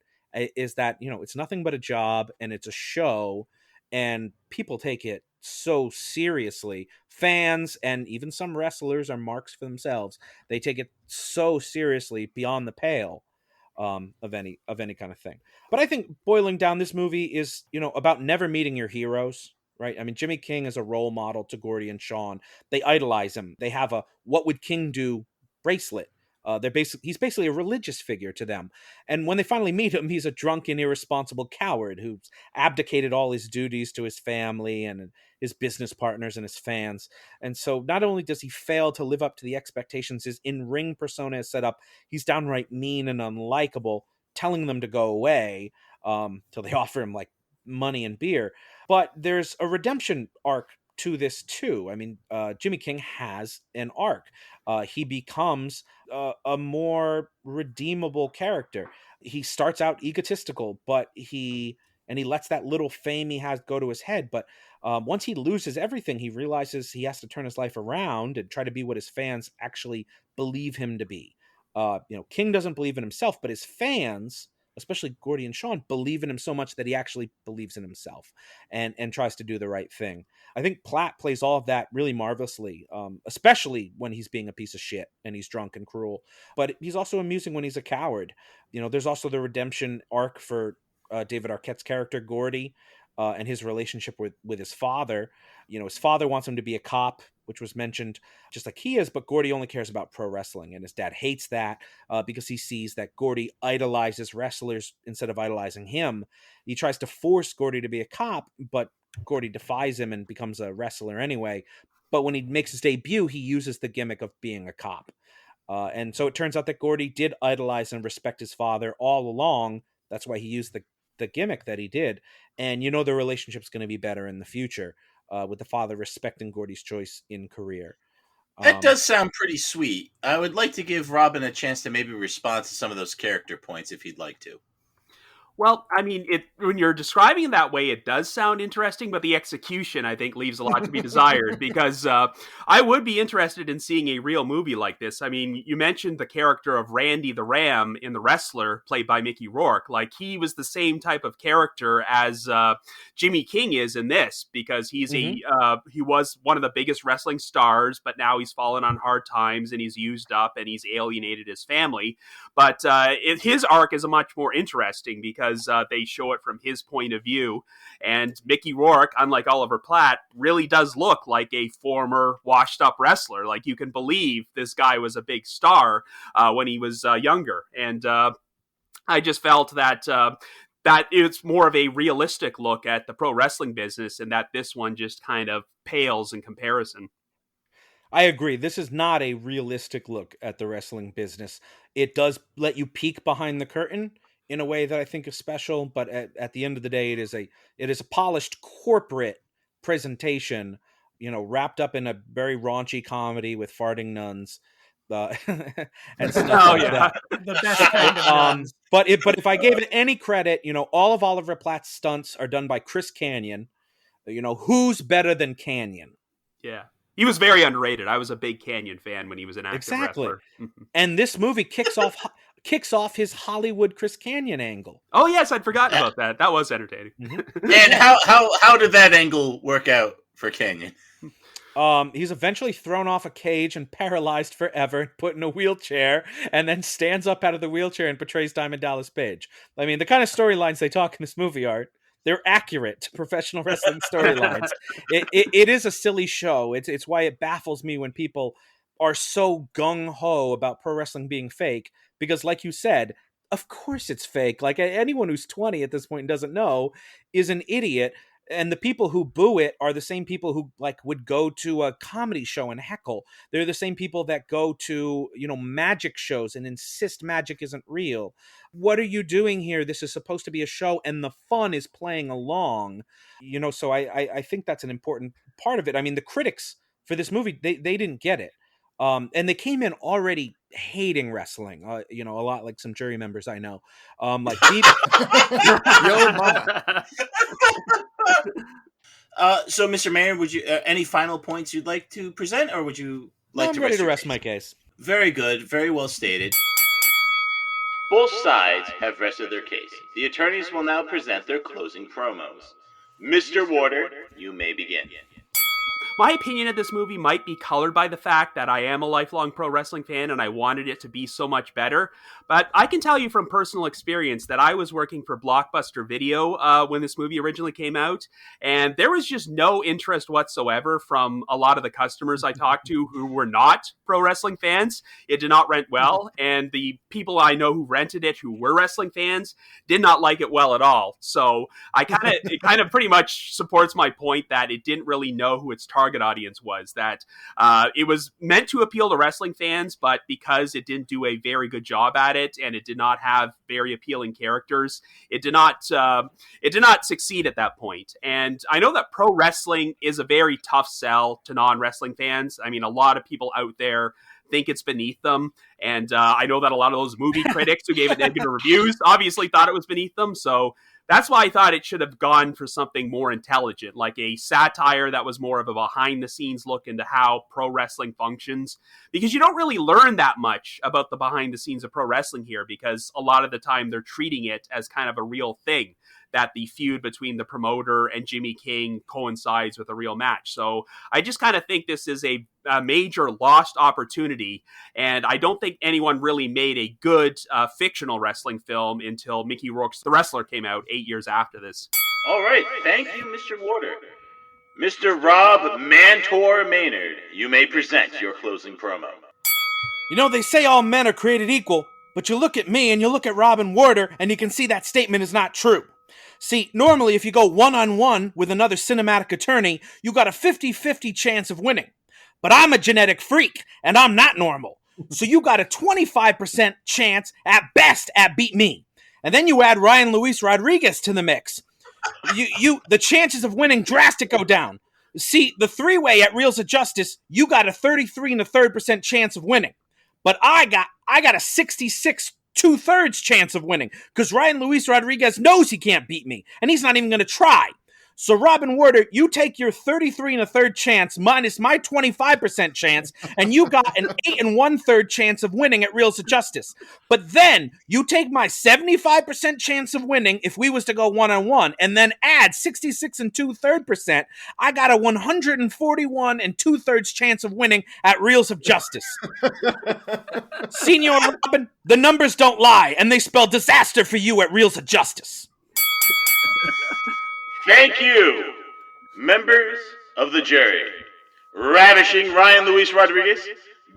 is that, it's nothing but a job and it's a show, and people take it so seriously. Fans and even some wrestlers are marks for themselves. They take it so seriously beyond the pale of any kind of thing. But I think boiling down, this movie is, about never meeting your heroes, right? I mean, Jimmy King is a role model to Gordy and Sean. They idolize him. They have a "What Would King Do" bracelet. He's basically a religious figure to them. And when they finally meet him, he's a drunken, irresponsible coward who's abdicated all his duties to his family and his business partners and his fans. And so not only does he fail to live up to the expectations his in-ring persona is set up, he's downright mean and unlikable, telling them to go away till they offer him like money and beer. But there's a redemption arc to this too. I mean, Jimmy King has an arc. He becomes a more redeemable character. He starts out egotistical, but he and he lets that little fame he has go to his head. But once he loses everything, he realizes he has to turn his life around and try to be what his fans actually believe him to be. King doesn't believe in himself, but his fans, especially Gordy and Sean, believe in him so much that he actually believes in himself and tries to do the right thing. I think Platt plays all of that really marvelously, especially when he's being a piece of shit and he's drunk and cruel. But he's also amusing when he's a coward. There's also the redemption arc for David Arquette's character, Gordy, and his relationship with his father. His father wants him to be a cop, which was mentioned, just like he is, but Gordy only cares about pro wrestling, and his dad hates that because he sees that Gordy idolizes wrestlers instead of idolizing him. He tries to force Gordy to be a cop, but Gordy defies him and becomes a wrestler anyway. But when he makes his debut, he uses the gimmick of being a cop. And so it turns out that Gordy did idolize and respect his father all along. That's why he used the gimmick that he did. And the relationship's going to be better in the future with the father respecting Gordy's choice in career. That does sound pretty sweet. I would like to give Robin a chance to maybe respond to some of those character points if he'd like to. Well, I mean, when you're describing it that way, it does sound interesting, but the execution, I think, leaves a lot to be desired, because I would be interested in seeing a real movie like this. I mean, you mentioned the character of Randy the Ram in The Wrestler, played by Mickey Rourke. Like, he was the same type of character as Jimmy King is in this, because he's he was one of the biggest wrestling stars, but now he's fallen on hard times, and he's used up, and he's alienated his family. But his arc is much more interesting, because they show it from his point of view. And Mickey Rourke, unlike Oliver Platt, really does look like a former washed-up wrestler. Like, you can believe this guy was a big star when he was younger. And I just felt that it's more of a realistic look at the pro wrestling business, and that this one just kind of pales in comparison. I agree. This is not a realistic look at the wrestling business. It does let you peek behind the curtain in a way that I think is special, but at the end of the day, it is a polished corporate presentation, wrapped up in a very raunchy comedy with farting nuns, and stuff like that. The best kind of nuns. But if I gave it any credit, all of Oliver Platt's stunts are done by Chris Kanyon. Who's better than Kanyon? Yeah. He was very underrated. I was a big Kanyon fan when he was an active wrestler. And this movie kicks off his Hollywood Chris Kanyon angle. Oh yes, I'd forgotten about that. That was entertaining. And how did that angle work out for Kanyon? He's eventually thrown off a cage and paralyzed forever, put in a wheelchair, and then stands up out of the wheelchair and portrays Diamond Dallas Page. I mean, the kind of storylines they talk in this movie they're accurate to professional wrestling storylines. It is a silly show. It's why it baffles me when people are so gung-ho about pro wrestling being fake, because like you said, of course it's fake. Like, anyone who's 20 at this point and doesn't know is an idiot. And the people who boo it are the same people who would go to a comedy show and heckle. They're the same people that go to, magic shows and insist magic isn't real. What are you doing here? This is supposed to be a show, and the fun is playing along. So I think that's an important part of it. I mean, the critics for this movie, they didn't get it. And they came in already hating wrestling, a lot like some jury members I know. Yo, mama. So, Mr. Maynard, would you any final points you'd like to present, or would you like I'm ready to rest my case? Very good, very well stated. Both sides have rested their case. The attorneys will now present their closing promos. Mr. Warder, you may begin. My opinion of this movie might be colored by the fact that I am a lifelong pro wrestling fan and I wanted it to be so much better. But I can tell you from personal experience that I was working for Blockbuster Video when this movie originally came out, and there was just no interest whatsoever from a lot of the customers I talked to who were not pro wrestling fans. It did not rent well, and the people I know who rented it who were wrestling fans did not like it well at all. So it kind of pretty much supports my point that it didn't really know who its target audience was, that it was meant to appeal to wrestling fans, but because it didn't do a very good job at it and it did not have very appealing characters, it did not succeed at that point. And I know that pro wrestling is a very tough sell to non-wrestling fans. I mean, a lot of people out there think it's beneath them, and I know that a lot of those movie critics who gave it negative reviews obviously thought it was beneath them. So That's why I thought it should have gone for something more intelligent, like a satire that was more of a behind-the-scenes look into how pro wrestling functions. Because you don't really learn that much about the behind-the-scenes of pro wrestling here, because a lot of the time they're treating it as kind of a real thing, that the feud between the promoter and Jimmy King coincides with a real match. So I just kind of think this is a major lost opportunity, and I don't think anyone really made a good fictional wrestling film until Mickey Rourke's The Wrestler came out 8 years after this. All right, thank you, Mr. Warder. Mr. Robb Mantor Maynard, you may present your closing promo. You know, they say all men are created equal, but you look at me and you look at Robin Warder and you can see that statement is not true. See, normally if you go one-on-one with another cinematic attorney, you got a 50-50 chance of winning. But I'm a genetic freak, and I'm not normal. So you got a 25% chance at best at beat me. And then you add Ryan Luis Rodriguez to the mix. The chances of winning drastic go down. See, the three-way at Reels of Justice, you got a 33 1/3% chance of winning. But I got a 66 2/3 chance of winning, because Ryan Luis Rodriguez knows he can't beat me, and he's not even going to try. So, Robin Warder, you take your 33 1/3 chance minus my 25% chance, and you got an 8 1/3 chance of winning at Reels of Justice. But then you take my 75% chance of winning if we was to go one-on-one, and then add 66 2/3%. I got a 141 2/3 chance of winning at Reels of Justice. Senior Robin, the numbers don't lie, and they spell disaster for you at Reels of Justice. Thank you, members of the jury. Ravishing Ryan Luis Rodriguez,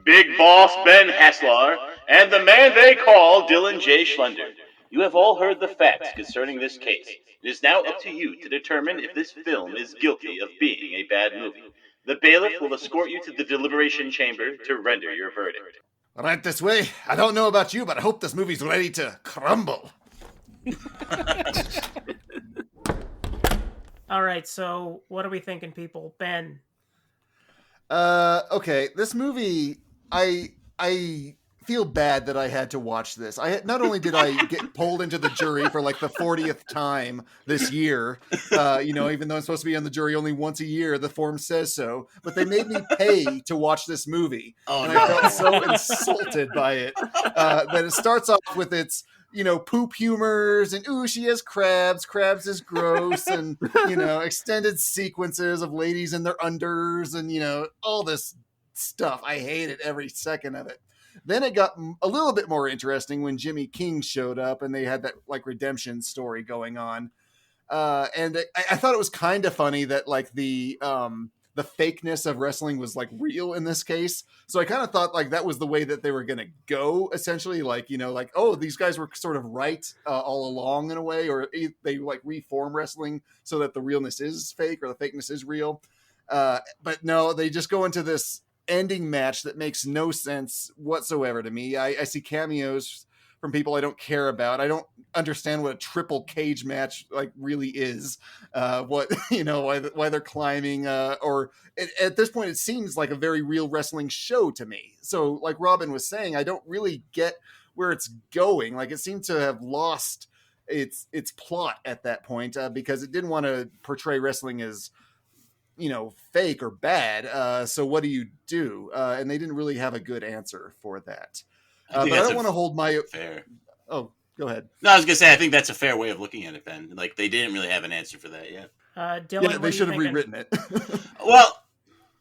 Big Boss Ben Haslar, and the man they call Dylan J. Schlender. You have all heard the facts concerning this case. It is now up to you to determine if this film is guilty of being a bad movie. The bailiff will escort you to the deliberation chamber to render your verdict. Right this way. I don't know about you, but I hope this movie's ready to crumble. All right, so what are we thinking, people? Ben? Okay, this movie, I feel bad that I had to watch this. Not only did I get pulled into the jury for like the 40th time this year, even though I'm supposed to be on the jury only once a year, the form says so, but they made me pay to watch this movie. Oh, and no. I felt so insulted by it that it starts off with its poop humors and, ooh, she has crabs is gross, and, extended sequences of ladies in their unders and, all this stuff. I hated every second of it. Then it got a little bit more interesting when Jimmy King showed up and they had that like redemption story going on. And I thought it was kind of funny that like the fakeness of wrestling was like real in this case. So I kind of thought like that was the way that they were going to go essentially, like, oh, these guys were sort of right all along in a way, or they like reform wrestling so that the realness is fake or the fakeness is real. But no, they just go into this ending match that makes no sense whatsoever to me. I see cameos from people I don't care about. I don't understand what a triple cage match like really is. Why they're climbing, or at this point it seems like a very real wrestling show to me. So like Robin was saying, I don't really get where it's going. Like it seemed to have lost its plot at that point because it didn't want to portray wrestling as fake or bad. So what do you do? And they didn't really have a good answer for that. But I don't want to hold my fair. Oh, go ahead. No, I was gonna say I think that's a fair way of looking at it, Ben. Like they didn't really have an answer for that yet. Dylan, Yeah, they should have rewritten it. Well,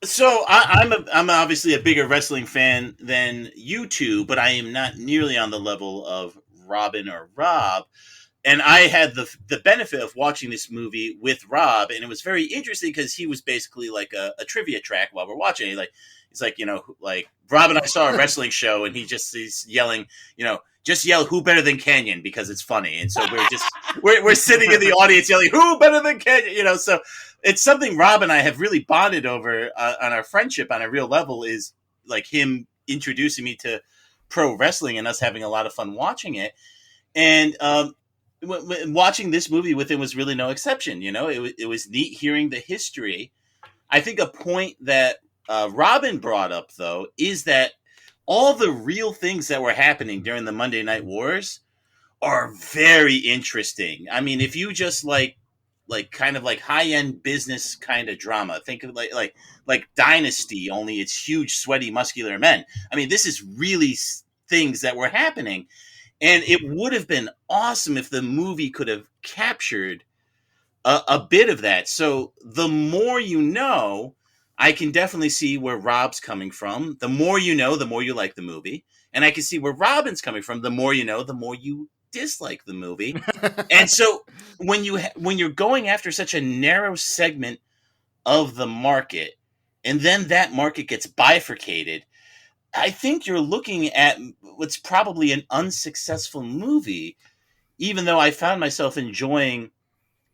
so I'm obviously a bigger wrestling fan than you two, but I am not nearly on the level of Robin or Robb. And I had the benefit of watching this movie with Robb, and it was very interesting because he was basically like a trivia track while we're watching. He's like, Robb and I saw a wrestling show, and he's yelling, just yell "Who better than Canyon" because it's funny. And so we're sitting in the audience yelling "Who better than Canyon?" So it's something Robb and I have really bonded over on our friendship on a real level, is like him introducing me to pro wrestling and us having a lot of fun watching it. And watching this movie with him was really no exception. It was neat hearing the history. I think a point that Robin brought up, though, is that all the real things that were happening during the Monday Night Wars are very interesting. I mean, if you just like kind of like high-end business kind of drama, think of like Dynasty, only it's huge, sweaty, muscular men. I mean, this is really things that were happening, and it would have been awesome if the movie could have captured a bit of that. So the more you know, I can definitely see where Robb's coming from. The more you know, the more you like the movie. And I can see where Robin's coming from. The more you know, the more you dislike the movie. And so when you're going after such a narrow segment of the market, and then that market gets bifurcated, I think you're looking at what's probably an unsuccessful movie, even though I found myself enjoying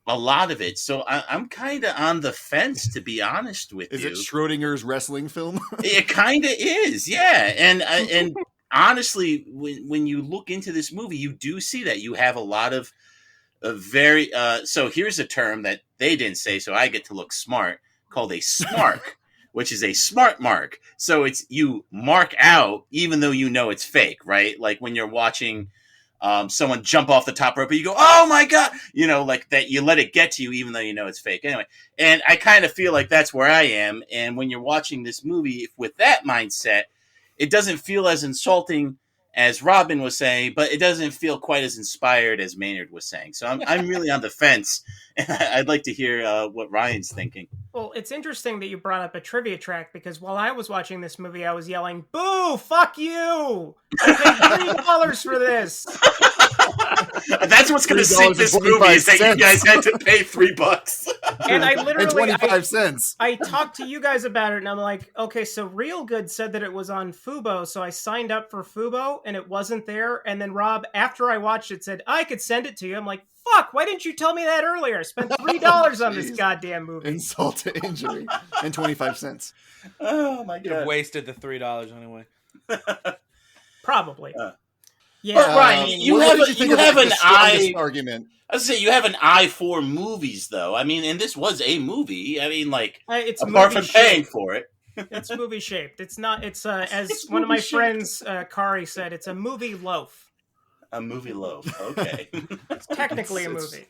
a lot of it. So I'm kind of on the fence, to be honest with you. Is it Schrodinger's wrestling film? It kind of is, yeah. And honestly, when you look into this movie, you do see that you have a lot of very. So here's a term that they didn't say, so I get to look smart, called a smark, which is a smart mark. So it's you mark out even though you know it's fake, right? Like when you're watching someone jump off the top rope, and you go, "Oh my god!" You know, like that. You let it get to you, even though you know it's fake. Anyway, and I kind of feel like that's where I am. And when you're watching this movie, if with that mindset, it doesn't feel as insulting as Robin was saying, but it doesn't feel quite as inspired as Maynard was saying. So I'm really on the fence, and I'd like to hear what Ryan's thinking. Well, it's interesting that you brought up a trivia track, because while I was watching this movie, I was yelling, "Boo! Fuck you! I paid $3 for this." That's what's going to sink this movie, is that you guys had to pay $3. And I literally, and 25 cents. I talked to you guys about it, and I'm like, okay, so Real Good said that it was on Fubo, so I signed up for Fubo, and it wasn't there. And then Rob, after I watched it, said, I could send it to you. I'm like, fuck, why didn't you tell me that earlier? I spent $3 on this goddamn movie. Insult to injury. And 25 cents. Oh, my Could have God. wasted the $3 anyway. Probably. Yeah. But Ryan, you have an eye argument. I was say you have an eye for movies, though. I mean, and this was a movie. I mean, like it's apart from paying for it, it's movie shaped. It's not. It's as one of my friends, Kari said, it's a movie loaf. A movie loaf. Okay, it's technically a movie.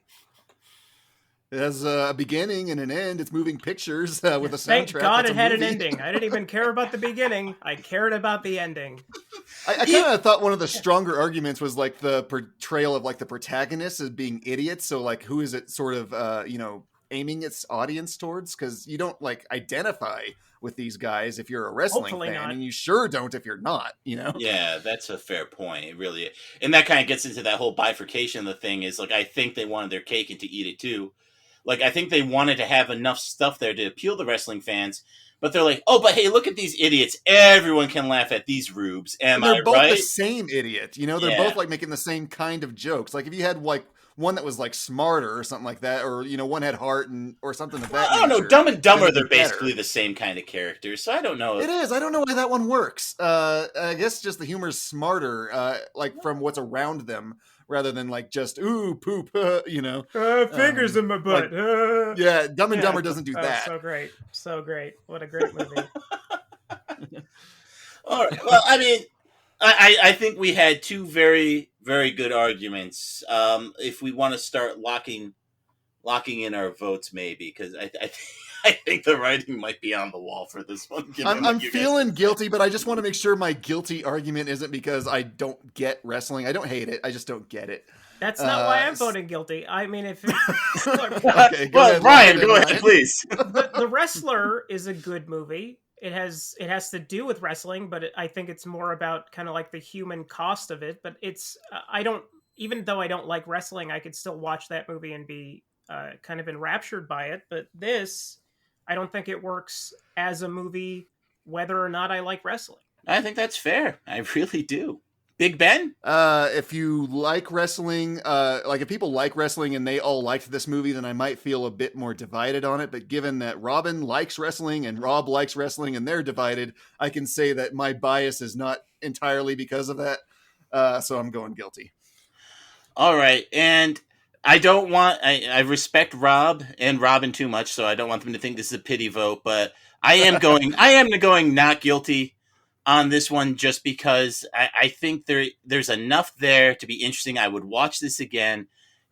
It has a beginning and an end. It's moving pictures with a soundtrack. Thank God That's it had an movie. ending. I didn't even care about the beginning. I cared about the ending. I kind of thought one of the stronger arguments was like the portrayal of like the protagonists as being idiots. So like, who is it sort of, aiming its audience towards? Because you don't like identify with these guys if you're a wrestling Hopefully fan, not. and you sure don't if you're not. Yeah, that's a fair point. It really, and that kind of gets into that whole bifurcation of the thing. Is like I think they wanted their cake and to eat it too. Like, I think they wanted to have enough stuff there to appeal to wrestling fans, but they're like, oh, but hey, look at these idiots. Everyone can laugh at these rubes. They're both right? the same idiot. They're Yeah. both like making the same kind of jokes. Like if you had like one that was like smarter or something like that, or one had heart or something of that. I don't know. nature, Dumb and Dumber, then they're it'd be better. basically the same kind of characters, so I don't know. It is. I don't know why that one works. I guess just the humor's smarter, like from what's around them, rather than like just ooh poop. Fingers in my butt. Yeah, Dumb and Dumber doesn't do that. So great, so great. What a great movie. All right. Well, I mean, I think we had two very, very good arguments. If we want to start locking in our votes, maybe, because I think the writing might be on the wall for this one. I'm feeling guilty, but I just want to make sure my guilty argument isn't because I don't get wrestling. I don't hate it. I just don't get it. That's not why I'm voting guilty. I mean, if look, Okay, go ahead, Ryan, go Ryan. ahead, please. the Wrestler is a good movie. It has to do with wrestling, but I think it's more about kind of like the human cost of it. But it's even though I don't like wrestling, I could still watch that movie and be kind of enraptured by it. But this, I don't think it works as a movie, whether or not I like wrestling. I think that's fair. I really do. Big Ben? If you like wrestling, like if people like wrestling and they all liked this movie, then I might feel a bit more divided on it. But given that Robin likes wrestling and Robb likes wrestling and they're divided, I can say that my bias is not entirely because of that. So I'm going guilty. All right. And I don't want, I respect Robb and Robin too much, so I don't want them to think this is a pity vote, but I am going not guilty on this one just because I think there's enough there to be interesting. I would watch this again,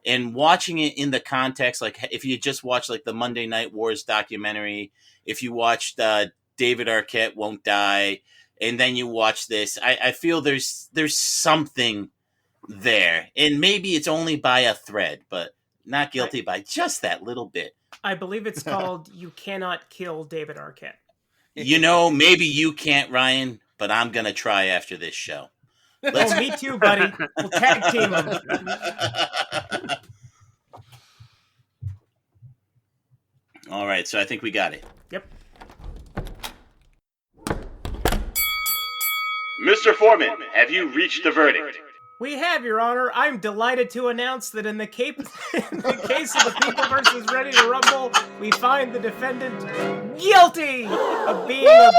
and watching it in the context, like if you just watch like the Monday Night Wars documentary, if you watched David Arquette Won't Die, and then you watch this, I feel there's something there, and maybe it's only by a thread, but not guilty by just that little bit. I believe it's called "You Cannot Kill David Arquette." Maybe you can't, Ryan, but I'm gonna try after this show. Oh, me too, buddy. We'll tag team them. All right, so I think we got it. Yep. Mr. Foreman, have you reached the verdict? We have, Your Honor. I'm delighted to announce that in the case of the People versus Ready to Rumble, we find the defendant guilty of being a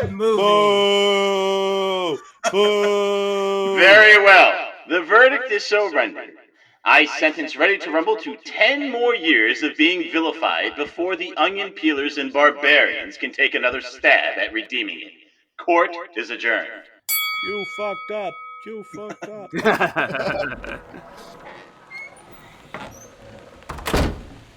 bad movie. Boo! Boo! Very well. The verdict is so rendered. I sentence Ready to Rumble to 10 more years of being vilified before the onion peelers and barbarians can take another stab at redeeming it. Court is adjourned. You fucked up. You fucked up.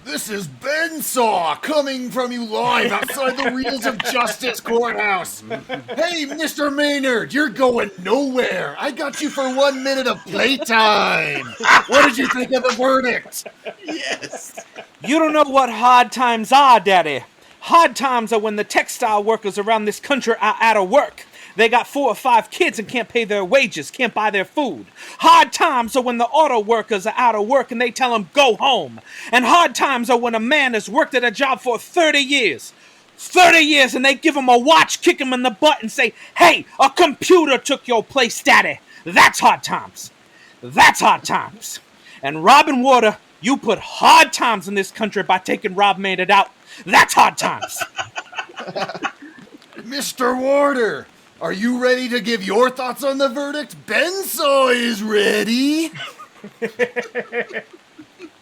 This is Ben Saw coming from you live outside the Wheels of Justice courthouse. Hey, Mr. Maynard, you're going nowhere. I got you for 1 minute of playtime. What did you think of the verdict? Yes. You don't know what hard times are, Daddy. Hard times are when the textile workers around this country are out of work. They got 4 or 5 kids and can't pay their wages, can't buy their food. Hard times are when the auto workers are out of work and they tell them go home. And hard times are when a man has worked at a job for 30 years. 30 years and they give him a watch, kick him in the butt and say, hey, a computer took your place, Daddy. That's hard times. That's hard times. And Robb and Warder, you put hard times in this country by taking Robb Maynard out. That's hard times. Mr. Warder, are you ready to give your thoughts on the verdict? Ben Saw is ready.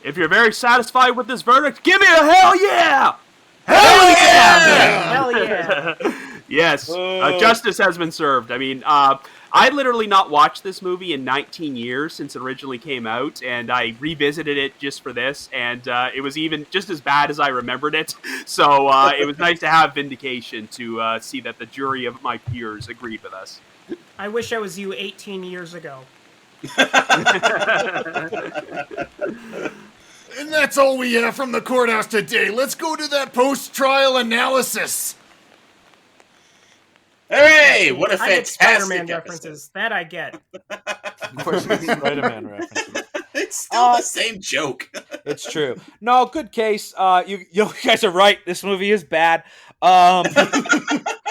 If you're very satisfied with this verdict, give me a hell yeah! Hell yeah! Hell yeah! Yes, justice has been served. I mean, I literally not watched this movie in 19 years since it originally came out, and I revisited it just for this, and it was even just as bad as I remembered it. So it was nice to have vindication to see that the jury of my peers agreed with us. I wish I was you 18 years ago. And that's all we have from the courthouse today. Let's go to that post-trial analysis. Hooray! What a I get fantastic Spider-Man episode. references. That I get. Of course, it's Spider-Man references. It's still the same joke. It's true. No, good case. You guys are right. This movie is bad. Eat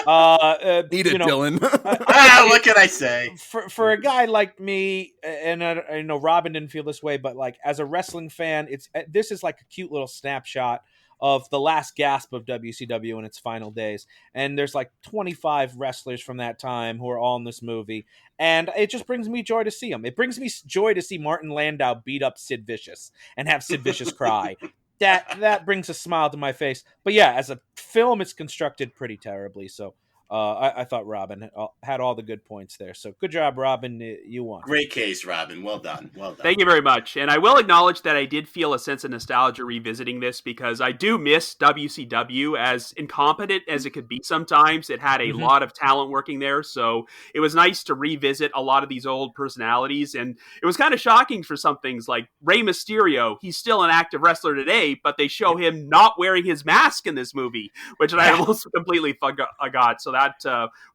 it, Dylan. What can I say? For a guy like me, and I know Robin didn't feel this way, but like as a wrestling fan, this is like a cute little snapshot of the last gasp of WCW in its final days. And there's like 25 wrestlers from that time who are all in this movie. And it just brings me joy to see them. It brings me joy to see Martin Landau beat up Sid Vicious and have Sid Vicious cry. That brings a smile to my face. But yeah, as a film, it's constructed pretty terribly. So I thought Robin had all the good points there. So good job, Robin. You won. Great case, Robin. Well done. Well done. Thank you very much. And I will acknowledge that I did feel a sense of nostalgia revisiting this because I do miss WCW, as incompetent as it could be sometimes. It had a lot of talent working there. So it was nice to revisit a lot of these old personalities. And it was kind of shocking for some things like Rey Mysterio. He's still an active wrestler today, but they show him not wearing his mask in this movie, which I almost completely forgot. So that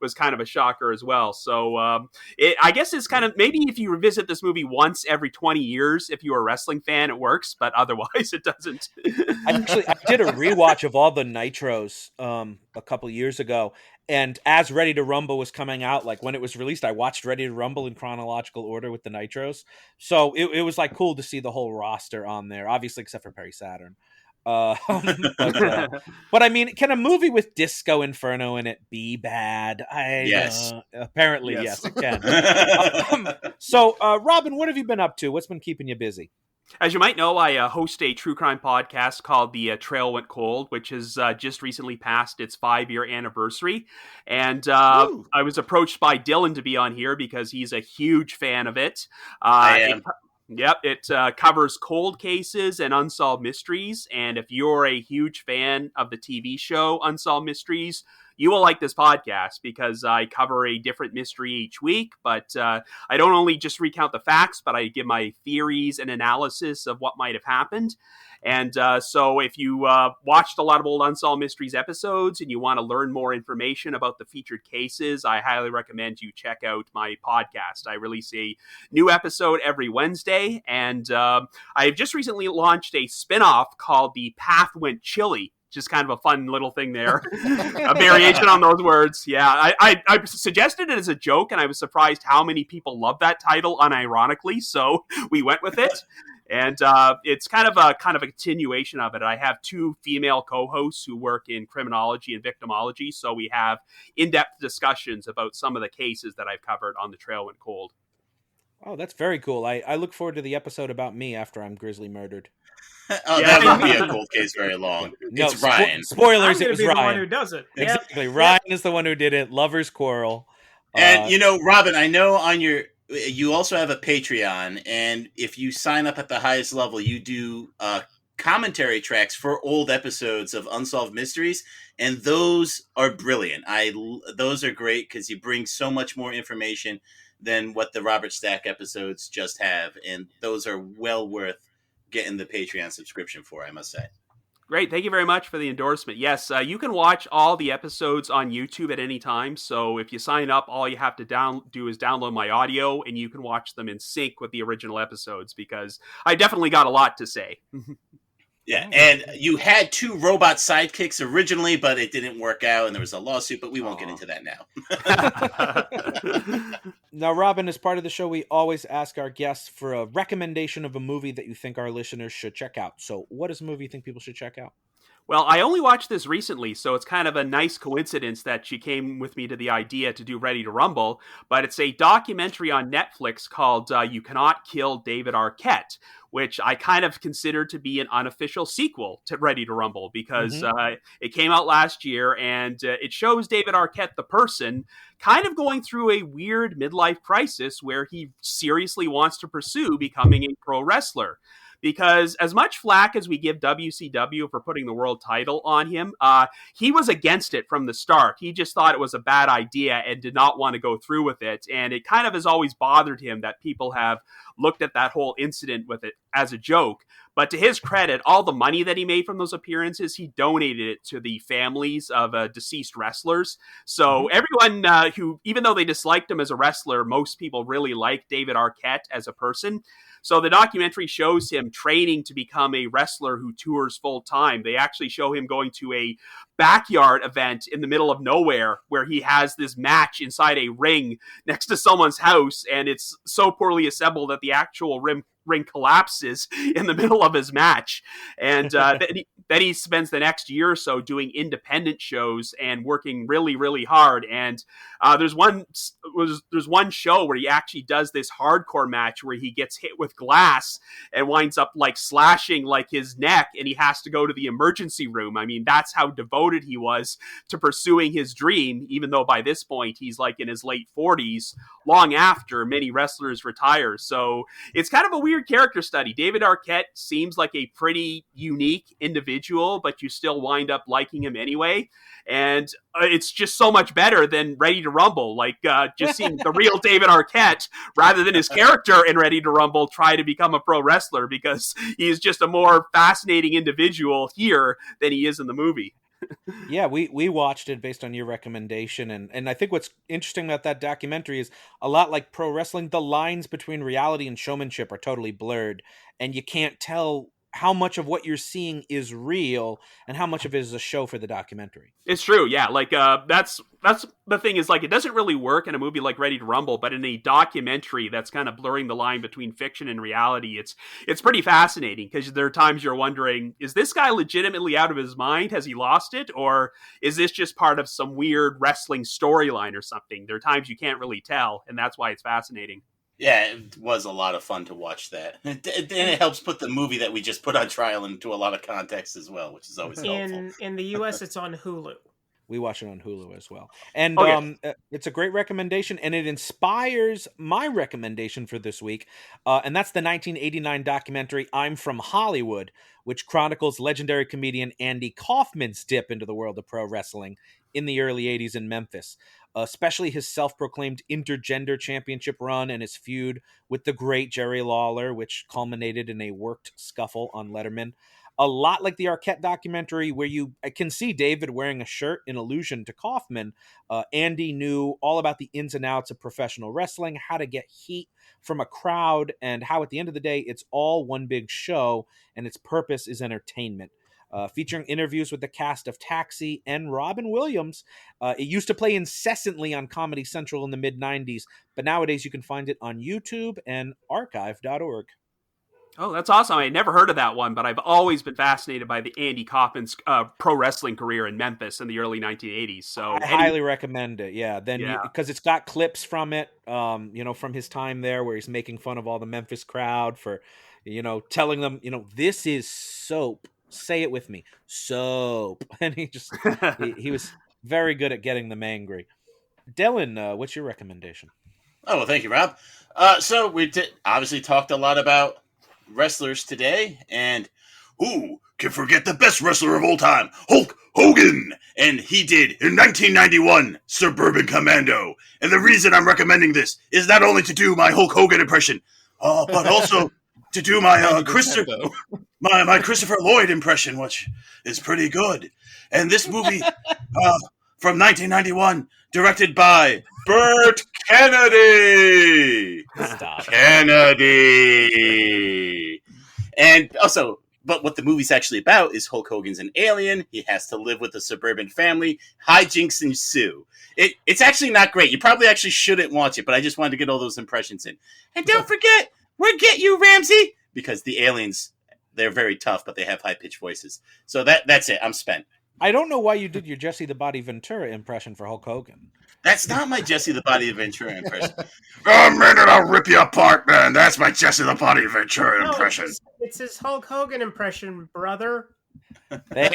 was kind of a shocker as well. So I guess it's kind of, maybe if you revisit this movie once every 20 years, if you're a wrestling fan, it works, but otherwise it doesn't. I did a rewatch of all the Nitros a couple years ago, and as Ready to Rumble was coming out, like when it was released, I watched Ready to Rumble in chronological order with the Nitros. So it was like cool to see the whole roster on there, obviously except for Perry Saturn. But I mean, can a movie with Disco Inferno in it be bad? Yes. Apparently, yes, it can. So, Robin, what have you been up to? What's been keeping you busy? As you might know, I host a true crime podcast called The Trail Went Cold, which has just recently passed its 5-year anniversary. And I was approached by Dylan to be on here because he's a huge fan of it. I am. It covers cold cases and unsolved mysteries. And if you're a huge fan of the TV show Unsolved Mysteries, you will like this podcast because I cover a different mystery each week, but I don't only just recount the facts, but I give my theories and analysis of what might have happened. And so if you watched a lot of old Unsolved Mysteries episodes and you want to learn more information about the featured cases, I highly recommend you check out my podcast. I release a new episode every Wednesday, and I've just recently launched a spinoff called The Path Went Chilly. Just kind of a fun little thing there. A variation on those words. Yeah, I suggested it as a joke, and I was surprised how many people love that title unironically, so we went with it. And it's kind of a continuation of it. I have 2 female co-hosts who work in criminology and victimology, so we have in-depth discussions about some of the cases that I've covered on The Trail Went Cold. Oh, that's very cool. I look forward to the episode about me after I'm grisly murdered. That won't be a cold case very long. No, It's Ryan. Spoilers, I'm it was be the one Ryan. who does it. Exactly. Yep. Ryan is the one who did it. Lovers quarrel. And Robin, I know you also have a Patreon, and if you sign up at the highest level, you do commentary tracks for old episodes of Unsolved Mysteries, and those are brilliant. Those are great because you bring so much more information than what the Robert Stack episodes just have, and those are well worth getting the Patreon subscription for, I must say. Great. Thank you very much for the endorsement. Yes, you can watch all the episodes on YouTube at any time. So if you sign up, all you have to do is download my audio, and you can watch them in sync with the original episodes because I definitely got a lot to say. Yeah, and you had 2 robot sidekicks originally, but it didn't work out, and there was a lawsuit, but we won't get into that now. Now, Robin, as part of the show, we always ask our guests for a recommendation of a movie that you think our listeners should check out. So what is a movie you think people should check out? Well, I only watched this recently, so it's kind of a nice coincidence that she came with me to the idea to do Ready to Rumble, but it's a documentary on Netflix called You Cannot Kill David Arquette, which I kind of consider to be an unofficial sequel to Ready to Rumble because it came out last year, and it shows David Arquette, the person, kind of going through a weird midlife crisis where he seriously wants to pursue becoming a pro wrestler. Because as much flack as we give WCW for putting the world title on him, he was against it from the start. He just thought it was a bad idea and did not want to go through with it. And it kind of has always bothered him that people have looked at that whole incident with it as a joke. But to his credit, all the money that he made from those appearances, he donated it to the families of deceased wrestlers. So everyone who, even though they disliked him as a wrestler, most people really like David Arquette as a person. So the documentary shows him training to become a wrestler who tours full time. They actually show him going to a backyard event in the middle of nowhere where he has this match inside a ring next to someone's house, and it's so poorly assembled that the actual ring collapses in the middle of his match. And then he spends the next year or so doing independent shows and working really, really hard. And there's one show where he actually does this hardcore match where he gets hit with glass and winds up like slashing like his neck, and he has to go to the emergency room. I mean, that's how devoted he was to pursuing his dream, even though by this point he's like in his late 40s, long after many wrestlers retire. So it's kind of a weird character study. David Arquette seems like a pretty unique individual, but you still wind up liking him anyway. And it's just so much better than Ready to Rumble. Like just seeing the real David Arquette rather than his character in Ready to Rumble try to become a pro wrestler, because he is just a more fascinating individual here than he is in the movie. Yeah, we watched it based on your recommendation, and I think what's interesting about that documentary is, a lot like pro wrestling, the lines between reality and showmanship are totally blurred, and you can't tell how much of what you're seeing is real and how much of it is a show for the documentary. It's true, yeah. Like that's the thing is, like, it doesn't really work in a movie like Ready to Rumble, but in a documentary that's kind of blurring the line between fiction and reality, it's pretty fascinating, because there are times you're wondering, is this guy legitimately out of his mind? Has he lost it? Or is this just part of some weird wrestling storyline or something? There are times you can't really tell, and that's why it's fascinating. Yeah, it was a lot of fun to watch that. And it helps put the movie that we just put on trial into a lot of context as well, which is always helpful. In the US, it's on Hulu. We watch it on Hulu as well. And Okay. it's a great recommendation, and it inspires my recommendation for this week. And that's the 1989 documentary I'm From Hollywood, which chronicles legendary comedian Andy Kaufman's dip into the world of pro wrestling in the early 80s in Memphis, especially his self-proclaimed intergender championship run and his feud with the great Jerry Lawler, which culminated in a worked scuffle on Letterman. A lot like the Arquette documentary, where you can see David wearing a shirt in allusion to Kaufman. Andy knew all about the ins and outs of professional wrestling, how to get heat from a crowd, and how at the end of the day, it's all one big show, and its purpose is entertainment. Featuring interviews with the cast of Taxi and Robin Williams. It used to play incessantly on Comedy Central in the mid-90s, but nowadays you can find it on YouTube and archive.org. Oh, that's awesome. I never heard of that one, but I've always been fascinated by the Andy Kaufman's pro wrestling career in Memphis in the early 1980s. So I highly recommend it. Yeah. Because it's got clips from it, from his time there where he's making fun of all the Memphis crowd for, telling them, this is soap. Say it with me. Soap. And he was very good at getting them angry. Dylan, what's your recommendation? Oh, well, thank you, Rob. So we obviously talked a lot about wrestlers today, and who can forget the best wrestler of all time, Hulk Hogan? And he did, in 1991, Suburban Commando. And the reason I'm recommending this is not only to do my Hulk Hogan impression, but also to do my Christopher Lloyd impression, which is pretty good. And this movie from 1991, directed by Burt Kennedy. Stop. Kennedy. And also, but what the movie's actually about is Hulk Hogan's an alien. He has to live with a suburban family. Hijinks ensue. It's actually not great. You probably actually shouldn't watch it, but I just wanted to get all those impressions in. And don't forget, we'll get you, Ramsey! Because the aliens, they're very tough, but they have high-pitched voices. So that's it. I'm spent. I don't know why you did your Jesse the Body Ventura impression for Hulk Hogan. That's not my Jesse the Body Ventura impression. Oh, Maynard, I'll rip you apart, man. That's my Jesse the Body Ventura impression. It's his Hulk Hogan impression, brother. Thank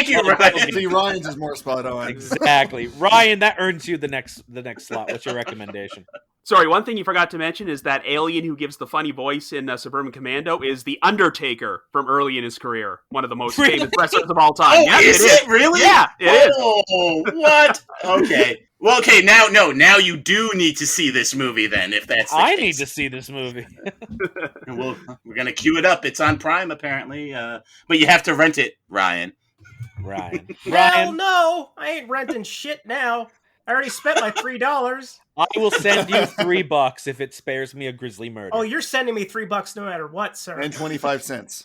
you, Ryan. See, Ryan's is more spot on. Exactly. Ryan, that earns you the next slot. What's your recommendation? Sorry, one thing you forgot to mention is that alien who gives the funny voice in Suburban Commando is The Undertaker from early in his career. One of the most famous wrestlers of all time. Oh, yeah, is it really? Yeah, it is. Oh, what? Okay. Well, okay, now you do need to see this movie then, if that's the case. I need to see this movie. We're going to queue it up. It's on Prime, apparently. But you have to rent it, Ryan. Hell no! I ain't renting shit now. I already spent my $3. I will send you $3 if it spares me a grisly murder. Oh, you're sending me $3 no matter what, sir. And 25 cents.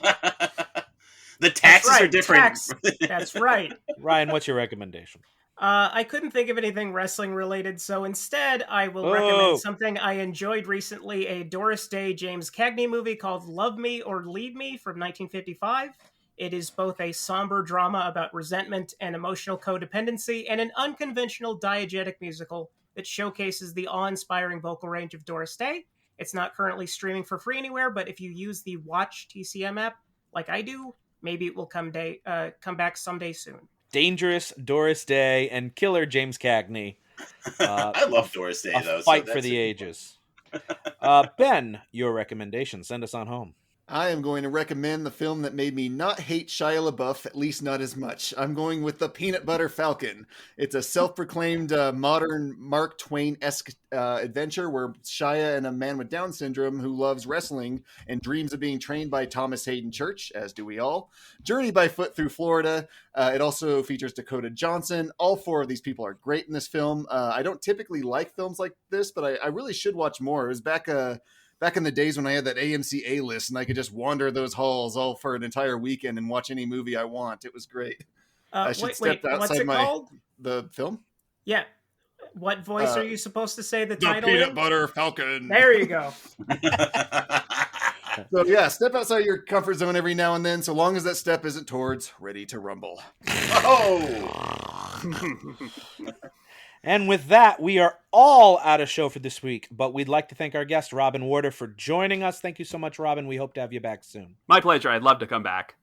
The taxes are different. That's right. Ryan, what's your recommendation? I couldn't think of anything wrestling related, so instead I will recommend something I enjoyed recently, a Doris Day James Cagney movie called Love Me or Leave Me from 1955. It is both a somber drama about resentment and emotional codependency and an unconventional diegetic musical that showcases the awe-inspiring vocal range of Doris Day. It's not currently streaming for free anywhere, but if you use the Watch TCM app, like I do, maybe it will come back someday soon. Dangerous Doris Day and killer James Cagney. I love Doris Day, though. Fight for the ages. Ben, your recommendation. Send us on home. I am going to recommend the film that made me not hate Shia LaBeouf, at least not as much. I'm going with The Peanut Butter Falcon. It's a self-proclaimed modern Mark Twain-esque adventure where Shia and a man with Down syndrome who loves wrestling and dreams of being trained by Thomas Hayden Church, as do we all, journey by foot through Florida. It also features Dakota Johnson. All four of these people are great in this film. I don't typically like films like this, but I really should watch more. It was back in the days when I had that AMC A-list and I could just wander those halls all for an entire weekend and watch any movie I want. It was great. I should step outside what's it called? The film. Yeah. What voice are you supposed to say the title? The Peanut Butter Falcon. There you go. So yeah, step outside your comfort zone every now and then, so long as that step isn't towards Ready to Rumble. Oh! And with that, we are all out of show for this week, but we'd like to thank our guest, Robin Warder, for joining us. Thank you so much, Robin. We hope to have you back soon. My pleasure. I'd love to come back.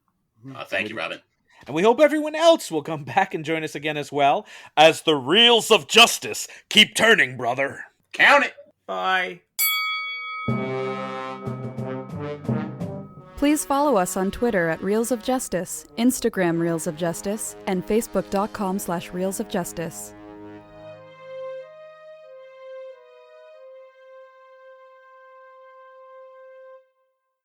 Thank you, Robin. And we hope everyone else will come back and join us again as well, as the reels of justice keep turning, brother. Count it. Bye. Please follow us on Twitter at Reels of Justice, Instagram Reels of Justice, and Facebook.com/Reels of Justice.